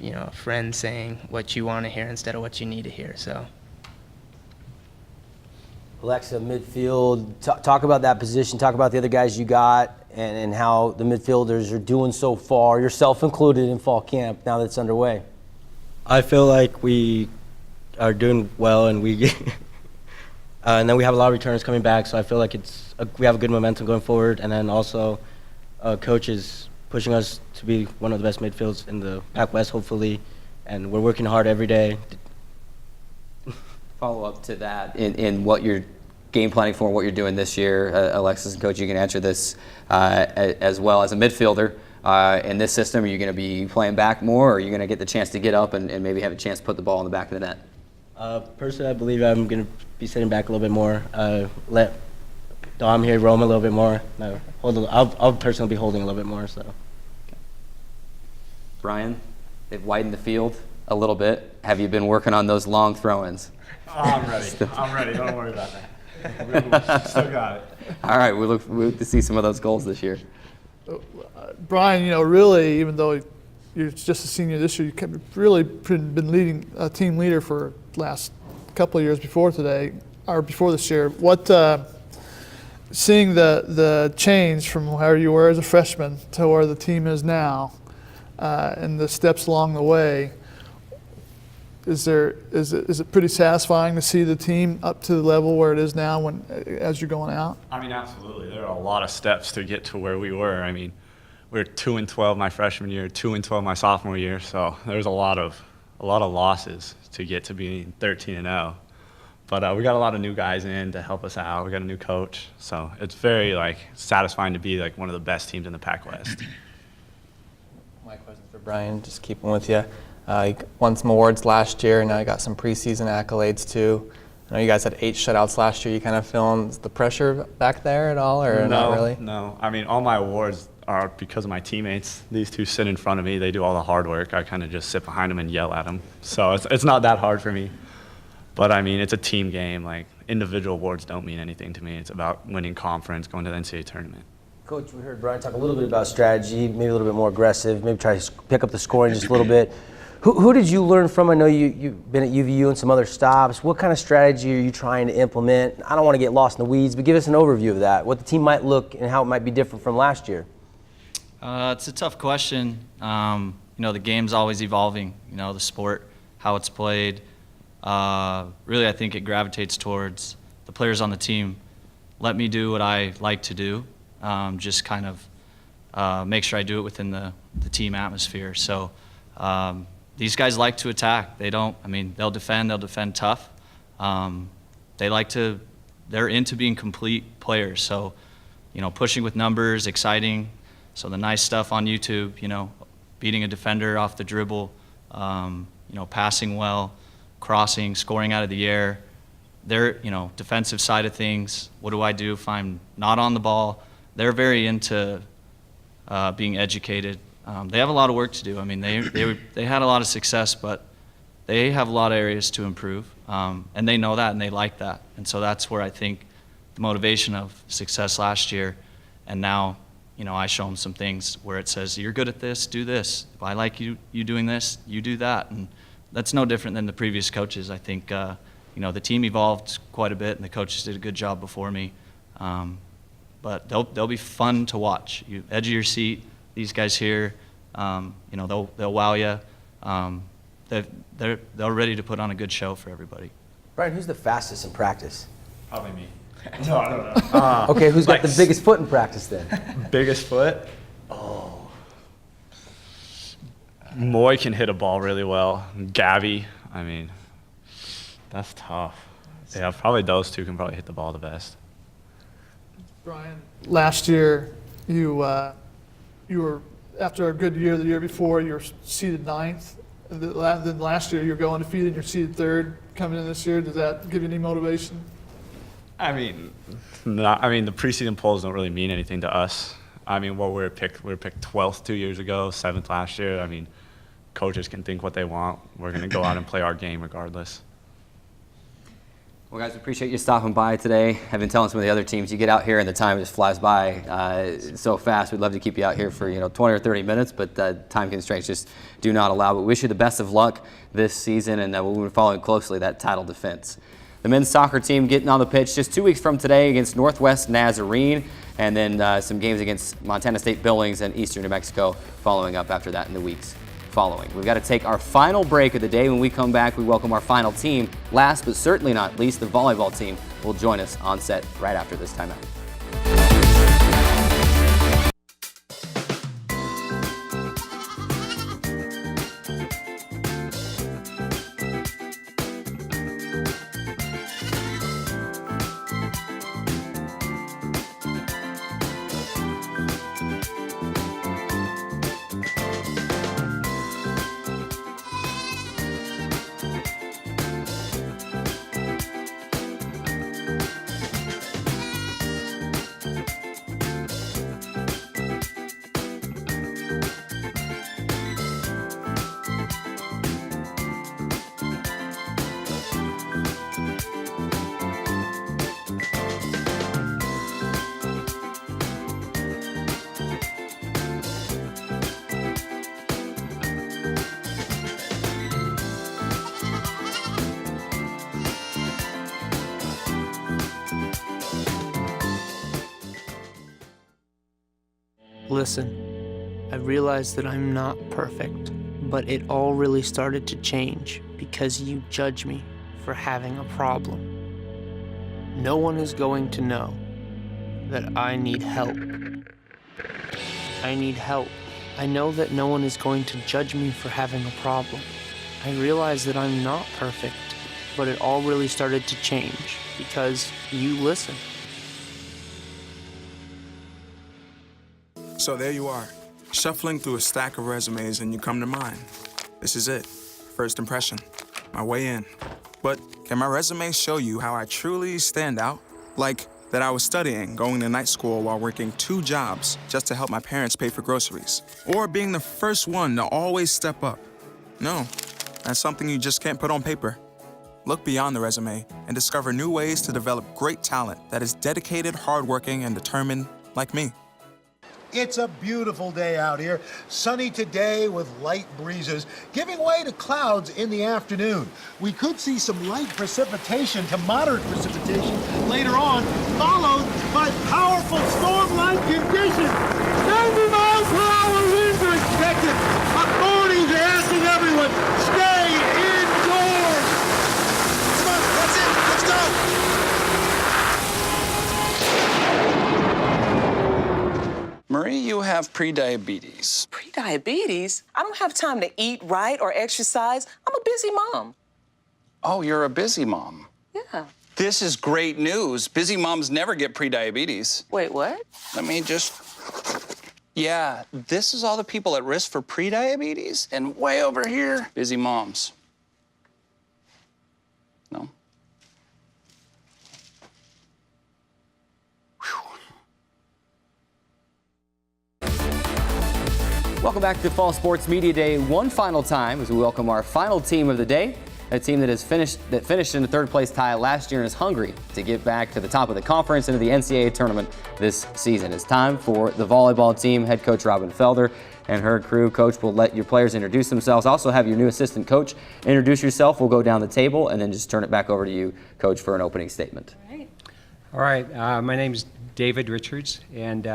you know, a friend saying what you want to hear instead of what you need to hear. So. Alexa, midfield, talk about that position, talk about the other guys you got, and how the midfielders are doing so far, yourself included, in fall camp now that it's underway. I feel like we are doing well, and and then we have a lot of returners coming back, so I feel like we have a good momentum going forward, and then also coach is pushing us to be one of the best midfields in the Pac West, hopefully, and we're working hard every day. Follow up to that in what you're game planning for, what you're doing this year. Alexis and Coach, you can answer this as well. As a midfielder in this system, are you going to be playing back more, or are you going to get the chance to get up and maybe have a chance to put the ball in the back of the net? Personally, I believe I'm going to be sitting back a little bit more, let Dom here roam a little bit more. I'll personally be holding a little bit more. So, Brian, they've widened the field a little bit. Have you been working on those long throw-ins? Oh, I'm ready. I'm ready. Don't worry about that. Still got it. All right, we look to see some of those goals this year. Brian, really, even though you're just a senior this year, you've really been leading a team leader for the last couple of years before today, or before this year. What, seeing the change from where you were as a freshman to where the team is now, and the steps along the way, is it pretty satisfying to see the team up to the level where it is now as you're going out? I mean, absolutely. There are a lot of steps to get to where we were. I mean, we were 2-12 my freshman year, 2-12 my sophomore year, so there's a lot of losses to get to being 13-0. But we got a lot of new guys in to help us out. We got a new coach, so it's very satisfying to be one of the best teams in the Pac West. My question for Brian, just keeping with you. You won some awards last year, and now you got some preseason accolades too. I know you guys had 8 shutouts last year. You kind of feeling the pressure back there at all, or not really? No. I mean, all my awards are because of my teammates. These two sit in front of me. They do all the hard work. I kind of just sit behind them and yell at them. So it's not that hard for me. But I mean, it's a team game. Individual awards don't mean anything to me. It's about winning conference, going to the NCAA tournament. Coach, we heard Brian talk a little bit about strategy, maybe a little bit more aggressive, maybe try to pick up the scoring just a little bit. Who did you learn from? I know you've been at UVU and some other stops. What kind of strategy are you trying to implement? I don't want to get lost in the weeds, but give us an overview of that, what the team might look and how it might be different from last year. It's a tough question. The game's always evolving, the sport, how it's played. Really, I think it gravitates towards the players on the team. Let me do what I like to do, just kind of make sure I do it within the team atmosphere. So these guys like to attack. They'll defend tough. They're into being complete players. So, pushing with numbers, exciting. So the nice stuff on YouTube, beating a defender off the dribble, passing well, crossing, scoring out of the air. Their, defensive side of things, what do I do if I'm not on the ball? They're very into being educated. They have a lot of work to do. I mean, they had a lot of success, but they have a lot of areas to improve, and they know that and they like that. And so that's where I think the motivation of success last year, and now, I show them some things where it says, you're good at this, do this. If I like you doing this, you do that. And that's no different than the previous coaches. I think, the team evolved quite a bit, and the coaches did a good job before me. But they'll be fun to watch. You edge of your seat. These guys here, they'll wow you. They're ready to put on a good show for everybody. Brian, who's the fastest in practice? Probably me. No. Okay, who's got the biggest foot in practice then? Biggest foot? Oh. Moy can hit a ball really well. Gabby, that's tough. Yeah, probably those two can probably hit the ball the best. Brian, last year you were, after a good year the year before, you were seeded 9th. Then last year you were going undefeated, you're seeded 3rd. Coming in this year, does that give you any motivation? The preseason polls don't really mean anything to us. We were picked 12th 2 years ago, 7th last year. Coaches can think what they want. We're going to go out and play our game regardless. Well, guys, we appreciate you stopping by today. I've been telling some of the other teams, you get out here and the time just flies by so fast. We'd love to keep you out here for 20 or 30 minutes, but time constraints just do not allow. But we wish you the best of luck this season, and we'll be following closely that title defense. The men's soccer team getting on the pitch just 2 weeks from today against Northwest Nazarene, and then some games against Montana State Billings and Eastern New Mexico following up after that in the weeks following. We've got to take our final break of the day. When we come back, we welcome our final team. Last but certainly not least, the volleyball team will join us on set right after this timeout. Listen, I realize that I'm not perfect, but it all really started to change because you judge me for having a problem. No one is going to know that I need help. I need help. I know that no one is going to judge me for having a problem. I realize that I'm not perfect, but it all really started to change because you listen. So there you are, shuffling through a stack of resumes and you come to mine. This is it, first impression, my way in. But can my resume show you how I truly stand out? Like that I was studying, going to night school while working 2 jobs just to help my parents pay for groceries. Or being the first one to always step up. No, that's something you just can't put on paper. Look beyond the resume and discover new ways to develop great talent that is dedicated, hardworking, and determined like me. It's a beautiful day out here. Sunny today with light breezes, giving way to clouds in the afternoon. We could see some light precipitation to moderate precipitation later on, followed by powerful storm-like conditions. 90 miles per hour winds are expected. Authorities are asking everyone, stay indoors. Come on, that's it. Let's go. Marie, you have prediabetes. Prediabetes? I don't have time to eat right or exercise. I'm a busy mom. Oh, you're a busy mom. Yeah. This is great news. Busy moms never get prediabetes. Wait, what? Let me just... Yeah, this is all the people at risk for prediabetes, and way over here, busy moms. No? Welcome back to Fall Sports Media Day one final time as we welcome our final team of the day, a team that finished in the 3rd place tie last year and is hungry to get back to the top of the conference into the NCAA tournament this season. It's time for the volleyball team. Head coach Robin Felder and her crew. Coach will let your players introduce themselves. Also have your new assistant coach introduce yourself. We'll go down the table and then just turn it back over to you, Coach, for an opening statement. All right. My name's David Richards, and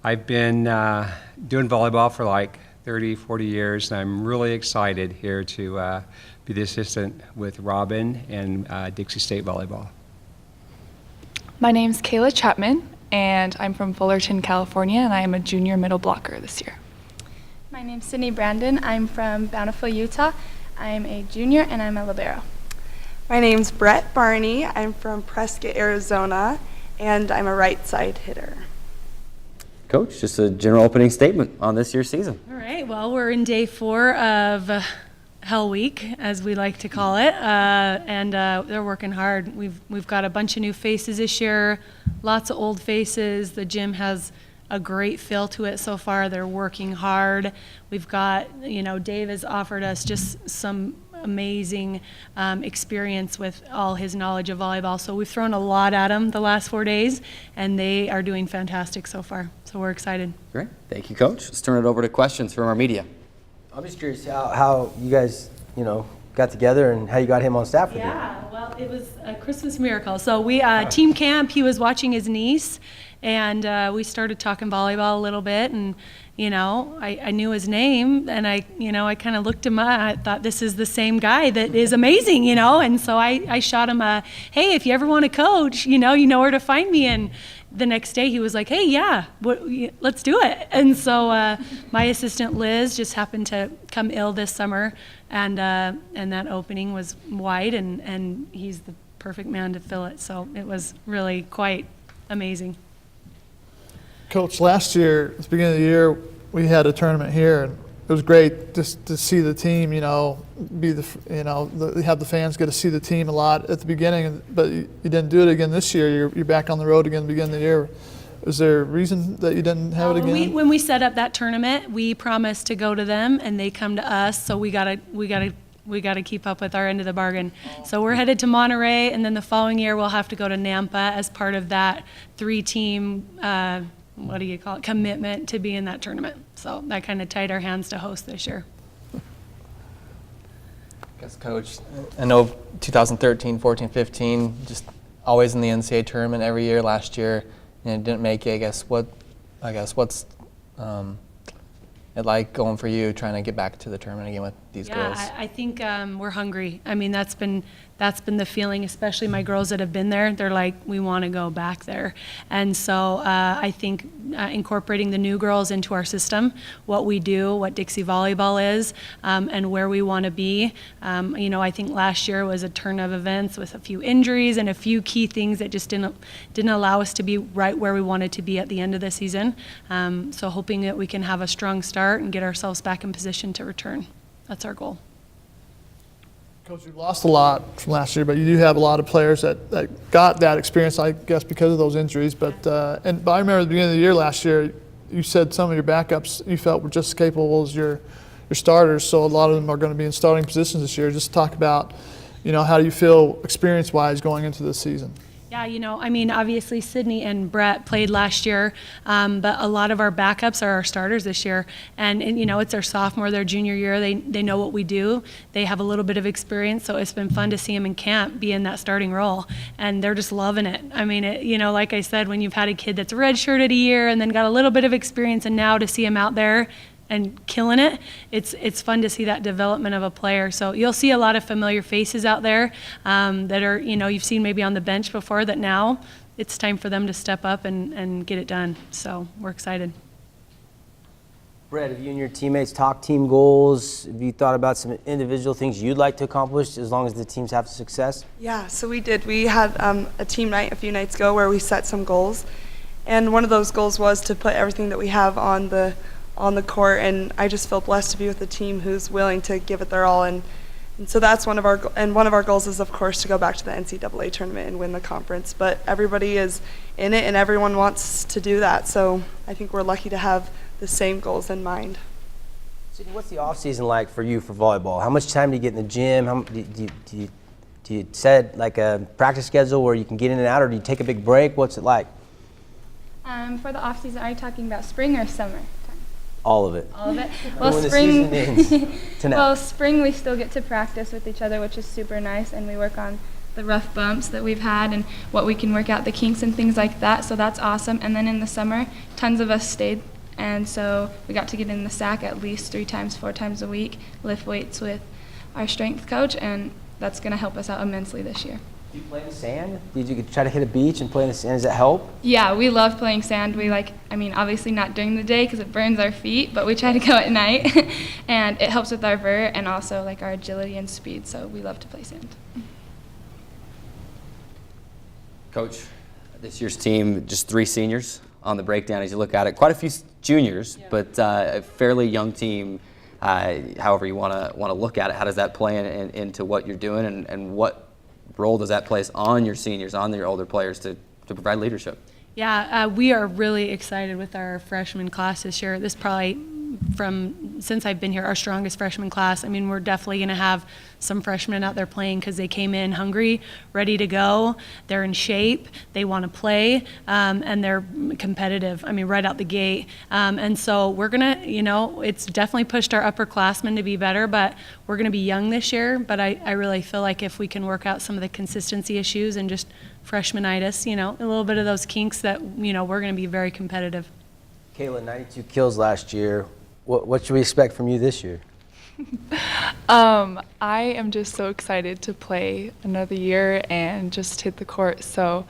I've been doing volleyball for like 30, 40 years, and I'm really excited here to be the assistant with Robin and Dixie State Volleyball. My name's Kayla Chapman, and I'm from Fullerton, California, and I am a junior middle blocker this year. My name's Sydney Brandon. I'm from Bountiful, Utah. I'm a junior, and I'm a libero. My name's Brett Barney. I'm from Prescott, Arizona, and I'm a right side hitter. Coach, just a general opening statement on this year's season. All right, well, we're in day 4 of Hell Week, as we like to call it, and they're working hard. We've got a bunch of new faces this year, lots of old faces. The gym has a great feel to it so far. They're working hard. We've got, Dave has offered us just some amazing experience with all his knowledge of volleyball. So we've thrown a lot at them the last 4 days, and they are doing fantastic so far. So we're excited. Great. Thank you, Coach. Let's turn it over to questions from our media. I'm just curious how you guys, got together and how you got him on staff with you. Yeah, well, It was a Christmas miracle. So we team camp. He was watching his niece, and we started talking volleyball a little bit. And I knew his name, and I kind of looked him up. I thought this is the same guy that is amazing, And so I shot him a, hey, if you ever want to coach, you know where to find me. And the next day he was like, hey, yeah, let's do it. And so my assistant Liz just happened to come ill this summer, and that opening was wide, and he's the perfect man to fill it. So it was really quite amazing. Coach, last year, at the beginning of the year, we had a tournament here, and it was great just to see the team, have the fans get to see the team a lot at the beginning, but you didn't do it again this year. You're back on the road again at the beginning of the year. Is there a reason that you didn't have it again? When we set up that tournament, we promised to go to them, and they come to us, so we gotta keep up with our end of the bargain. So we're headed to Monterey, and then the following year we'll have to go to Nampa as part of that 3-team commitment to be in that tournament. So that kind of tied our hands to host this year. Yes, Coach, I know 2013, 14, 15, just always in the NCAA tournament every year. Last year, didn't make it. What's it like going for you, trying to get back to the tournament again with these girls? I think we're hungry. I mean, that's been the feeling, especially my girls that have been there. They're like, we want to go back there. And so I think incorporating the new girls into our system, what we do, what Dixie Volleyball is, and where we want to be. I think last year was a turn of events with a few injuries and a few key things that just didn't allow us to be right where we wanted to be at the end of the season. So hoping that we can have a strong start and get ourselves back in position to return. That's our goal. Coach, you've lost a lot from last year, but you do have a lot of players that got that experience, I guess, because of those injuries. But I remember at the beginning of the year last year, you said some of your backups you felt were just as capable as your starters. So a lot of them are going to be in starting positions this year. Just talk about, how do you feel experience-wise going into this season? Yeah, obviously Sydney and Brett played last year, but a lot of our backups are our starters this year. And it's their sophomore, their junior year. They know what we do. They have a little bit of experience, so it's been fun to see them in camp be in that starting role. And they're just loving it. I mean, like I said, when you've had a kid that's redshirted a year and then got a little bit of experience, and now to see them out there and killing it, it's fun to see that development of a player. So you'll see a lot of familiar faces out there that are, you've seen maybe on the bench before, that now it's time for them to step up and get it done. So we're excited. Brett, have you and your teammates talked team goals? Have you thought about some individual things you'd like to accomplish as long as the teams have success? Yeah, so we did. We had a team night a few nights ago where we set some goals. And one of those goals was to put everything that we have on the court, and I just feel blessed to be with a team who's willing to give it their all, and so that's one of our goals is, of course, to go back to the NCAA tournament and win the conference. But everybody is in it, and everyone wants to do that. So I think we're lucky to have the same goals in mind. Sydney, what's the off season like for you for volleyball? How much time do you get in the gym? Do you set like a practice schedule where you can get in and out, or do you take a big break? What's it like? For the off season, are you talking about spring or summer? All of it. All of it. Well, spring we still get to practice with each other, which is super nice, and we work on the rough bumps that we've had and what we can work out, the kinks and things like that. So that's awesome. And then in the summer, tons of us stayed, and so we got to get in the sack at least 3 times, 4 times a week, lift weights with our strength coach, and that's going to help us out immensely this year. Do you play in the sand? Did you try to hit a beach and play in the sand? Does that help? Yeah, we love playing sand. We obviously not during the day because it burns our feet, but we try to go at night. And it helps with our vert and also our agility and speed, so we love to play sand. Coach, this year's team, just 3 seniors on the breakdown as you look at it. Quite a few juniors, but a fairly young team. However you want to look at it, how does that play into what you're doing, and what role does that place on your seniors, on your older players to provide leadership? Yeah, we are really excited with our freshman class this year. This probably since I've been here, our strongest freshman class. I mean, we're definitely going to have some freshmen out there playing because they came in hungry, ready to go. They're in shape. They want to play, and they're competitive. I mean, right out the gate. And so we're going to, it's definitely pushed our upperclassmen to be better, but we're going to be young this year. But I really feel like if we can work out some of the consistency issues and just freshmanitis, a little bit of those kinks, that, we're going to be very competitive. Kayla, 92 kills last year. What should we expect from you this year? I am just so excited to play another year and just hit the court. So,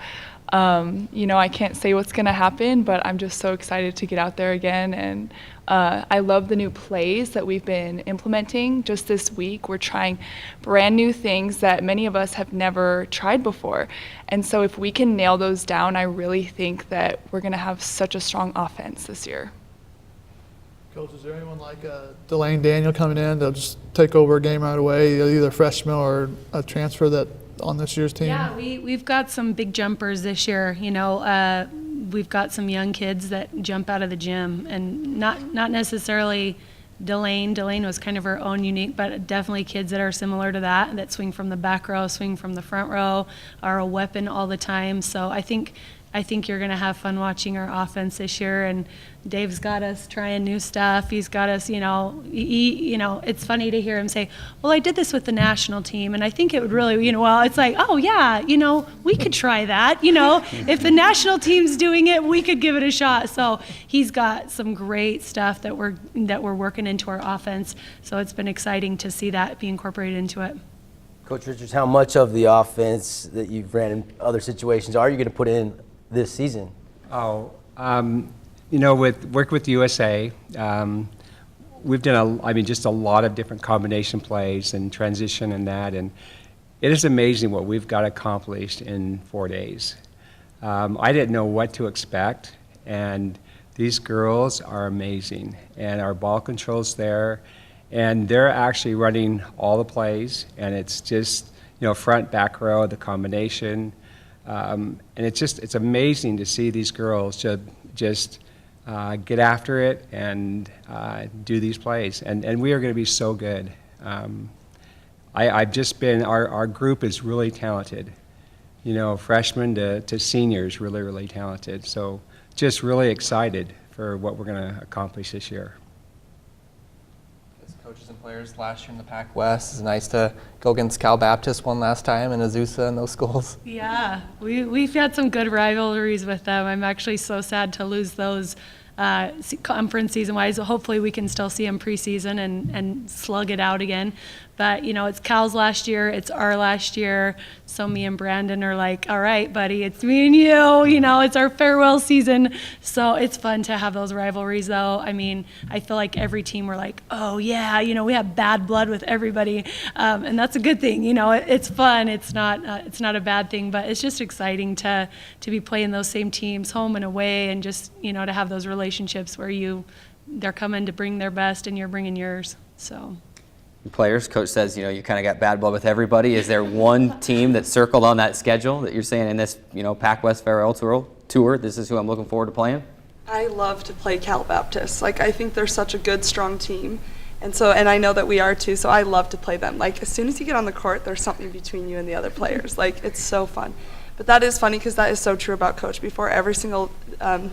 I can't say what's going to happen, but I'm just so excited to get out there again. And I love the new plays that we've been implementing just this week. We're trying brand new things that many of us have never tried before. And so if we can nail those down, I really think that we're going to have such a strong offense this year. Coach, is there anyone like Delane Daniel coming in? They'll just take over a game right away, either a freshman or a transfer that on this year's team? Yeah, we've got some big jumpers this year. We've got some young kids that jump out of the gym, and not necessarily Delane. Delane was kind of her own unique, but definitely kids that are similar to that swing from the back row, swing from the front row, are a weapon all the time. So I think you're going to have fun watching our offense this year. And Dave's got us trying new stuff. He's got us, it's funny to hear him say, well, I did this with the national team, and I think it would really, it's like, oh, yeah, we could try that. If the national team's doing it, we could give it a shot. So he's got some great stuff that we're working into our offense. So it's been exciting to see that be incorporated into it. Coach Richards, how much of the offense that you've ran in other situations are you going to put in this season? With work with USA, we've done just a lot of different combination plays and transition and that, and it is amazing what we've got accomplished in 4 days. I didn't know what to expect, and these girls are amazing, and our ball control's there, and they're actually running all the plays, and it's just, front, back row, the combination. And it's amazing to see these girls just get after it and do these plays. And we are going to be so good. Our group is really talented. Freshmen to seniors, really, really talented. So just really excited for what we're going to accomplish this year. Coaches and players last year in the Pac West. It's nice to go against Cal Baptist one last time and Azusa and those schools. Yeah, we've had some good rivalries with them. I'm actually so sad to lose those conference season-wise. Hopefully we can still see them preseason and slug it out again. But, it's Cal's last year, it's our last year, so me and Brandon are like, all right, buddy, it's me and you, it's our farewell season. So it's fun to have those rivalries, though. I mean, I feel like every team we're like, oh, yeah, we have bad blood with everybody, and that's a good thing. It's fun. It's not a bad thing, but it's just exciting to be playing those same teams home and away, and just, to have those relationships where they're coming to bring their best and you're bringing yours, so. Players, coach says, you kind of got bad blood with everybody. Is there one team that's circled on that schedule that you're saying in this, Pac West Farewell Tour, this is who I'm looking forward to playing? I love to play Cal Baptist. I think they're such a good, strong team. And I know that we are too, so I love to play them. As soon as you get on the court, there's something between you and the other players. It's so fun. But that is funny because that is so true about Coach. Before every single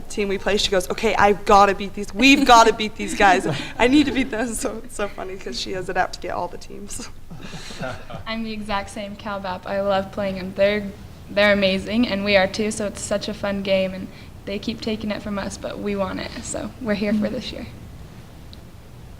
team we play, she goes, okay, I've got to beat these. We've got to beat these guys. I need to beat them. So it's so funny because she has it out to get all the teams. I'm the exact same Cal Bap. I love playing them. They're amazing, and we are too, so it's such a fun game, and they keep taking it from us, but we want it, so we're here for this year.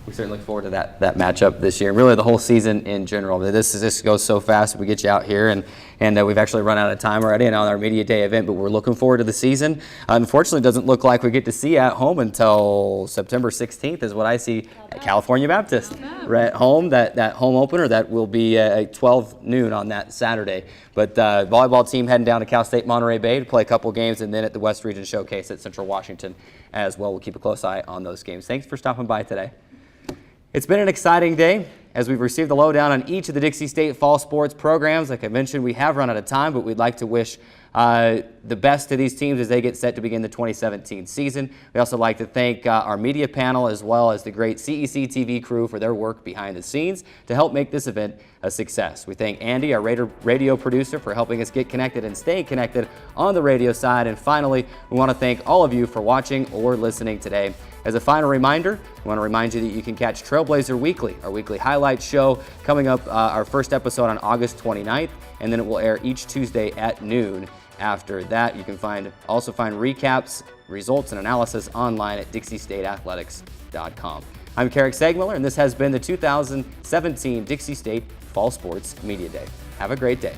We certainly look forward to that matchup this year, and really the whole season in general. This goes so fast. We get you out here, and we've actually run out of time already and on our media day event, but we're looking forward to the season. Unfortunately, it doesn't look like we get to see you at home until September 16th is what I see at California Baptist. We're at home, that home opener, that will be at 12 noon on that Saturday. But the volleyball team heading down to Cal State Monterey Bay to play a couple games, and then at the West Region Showcase at Central Washington as well. We'll keep a close eye on those games. Thanks for stopping by today. It's been an exciting day as we've received the lowdown on each of the Dixie State fall sports programs. Like I mentioned, we have run out of time, but we'd like to wish the best to these teams as they get set to begin the 2017 season. We also like to thank our media panel as well as the great CEC TV crew for their work behind the scenes to help make this event a success. We thank Andy, our radio producer, for helping us get connected and staying connected on the radio side. And finally, we want to thank all of you for watching or listening today. As a final reminder, we want to remind you that you can catch Trailblazer Weekly, our weekly highlight show, coming up our first episode on August 29th, and then it will air each Tuesday at noon. After that, you can also find recaps, results, and analysis online at DixieStateAthletics.com. I'm Carrick Segmiller, and this has been the 2017 Dixie State Fall Sports Media Day. Have a great day.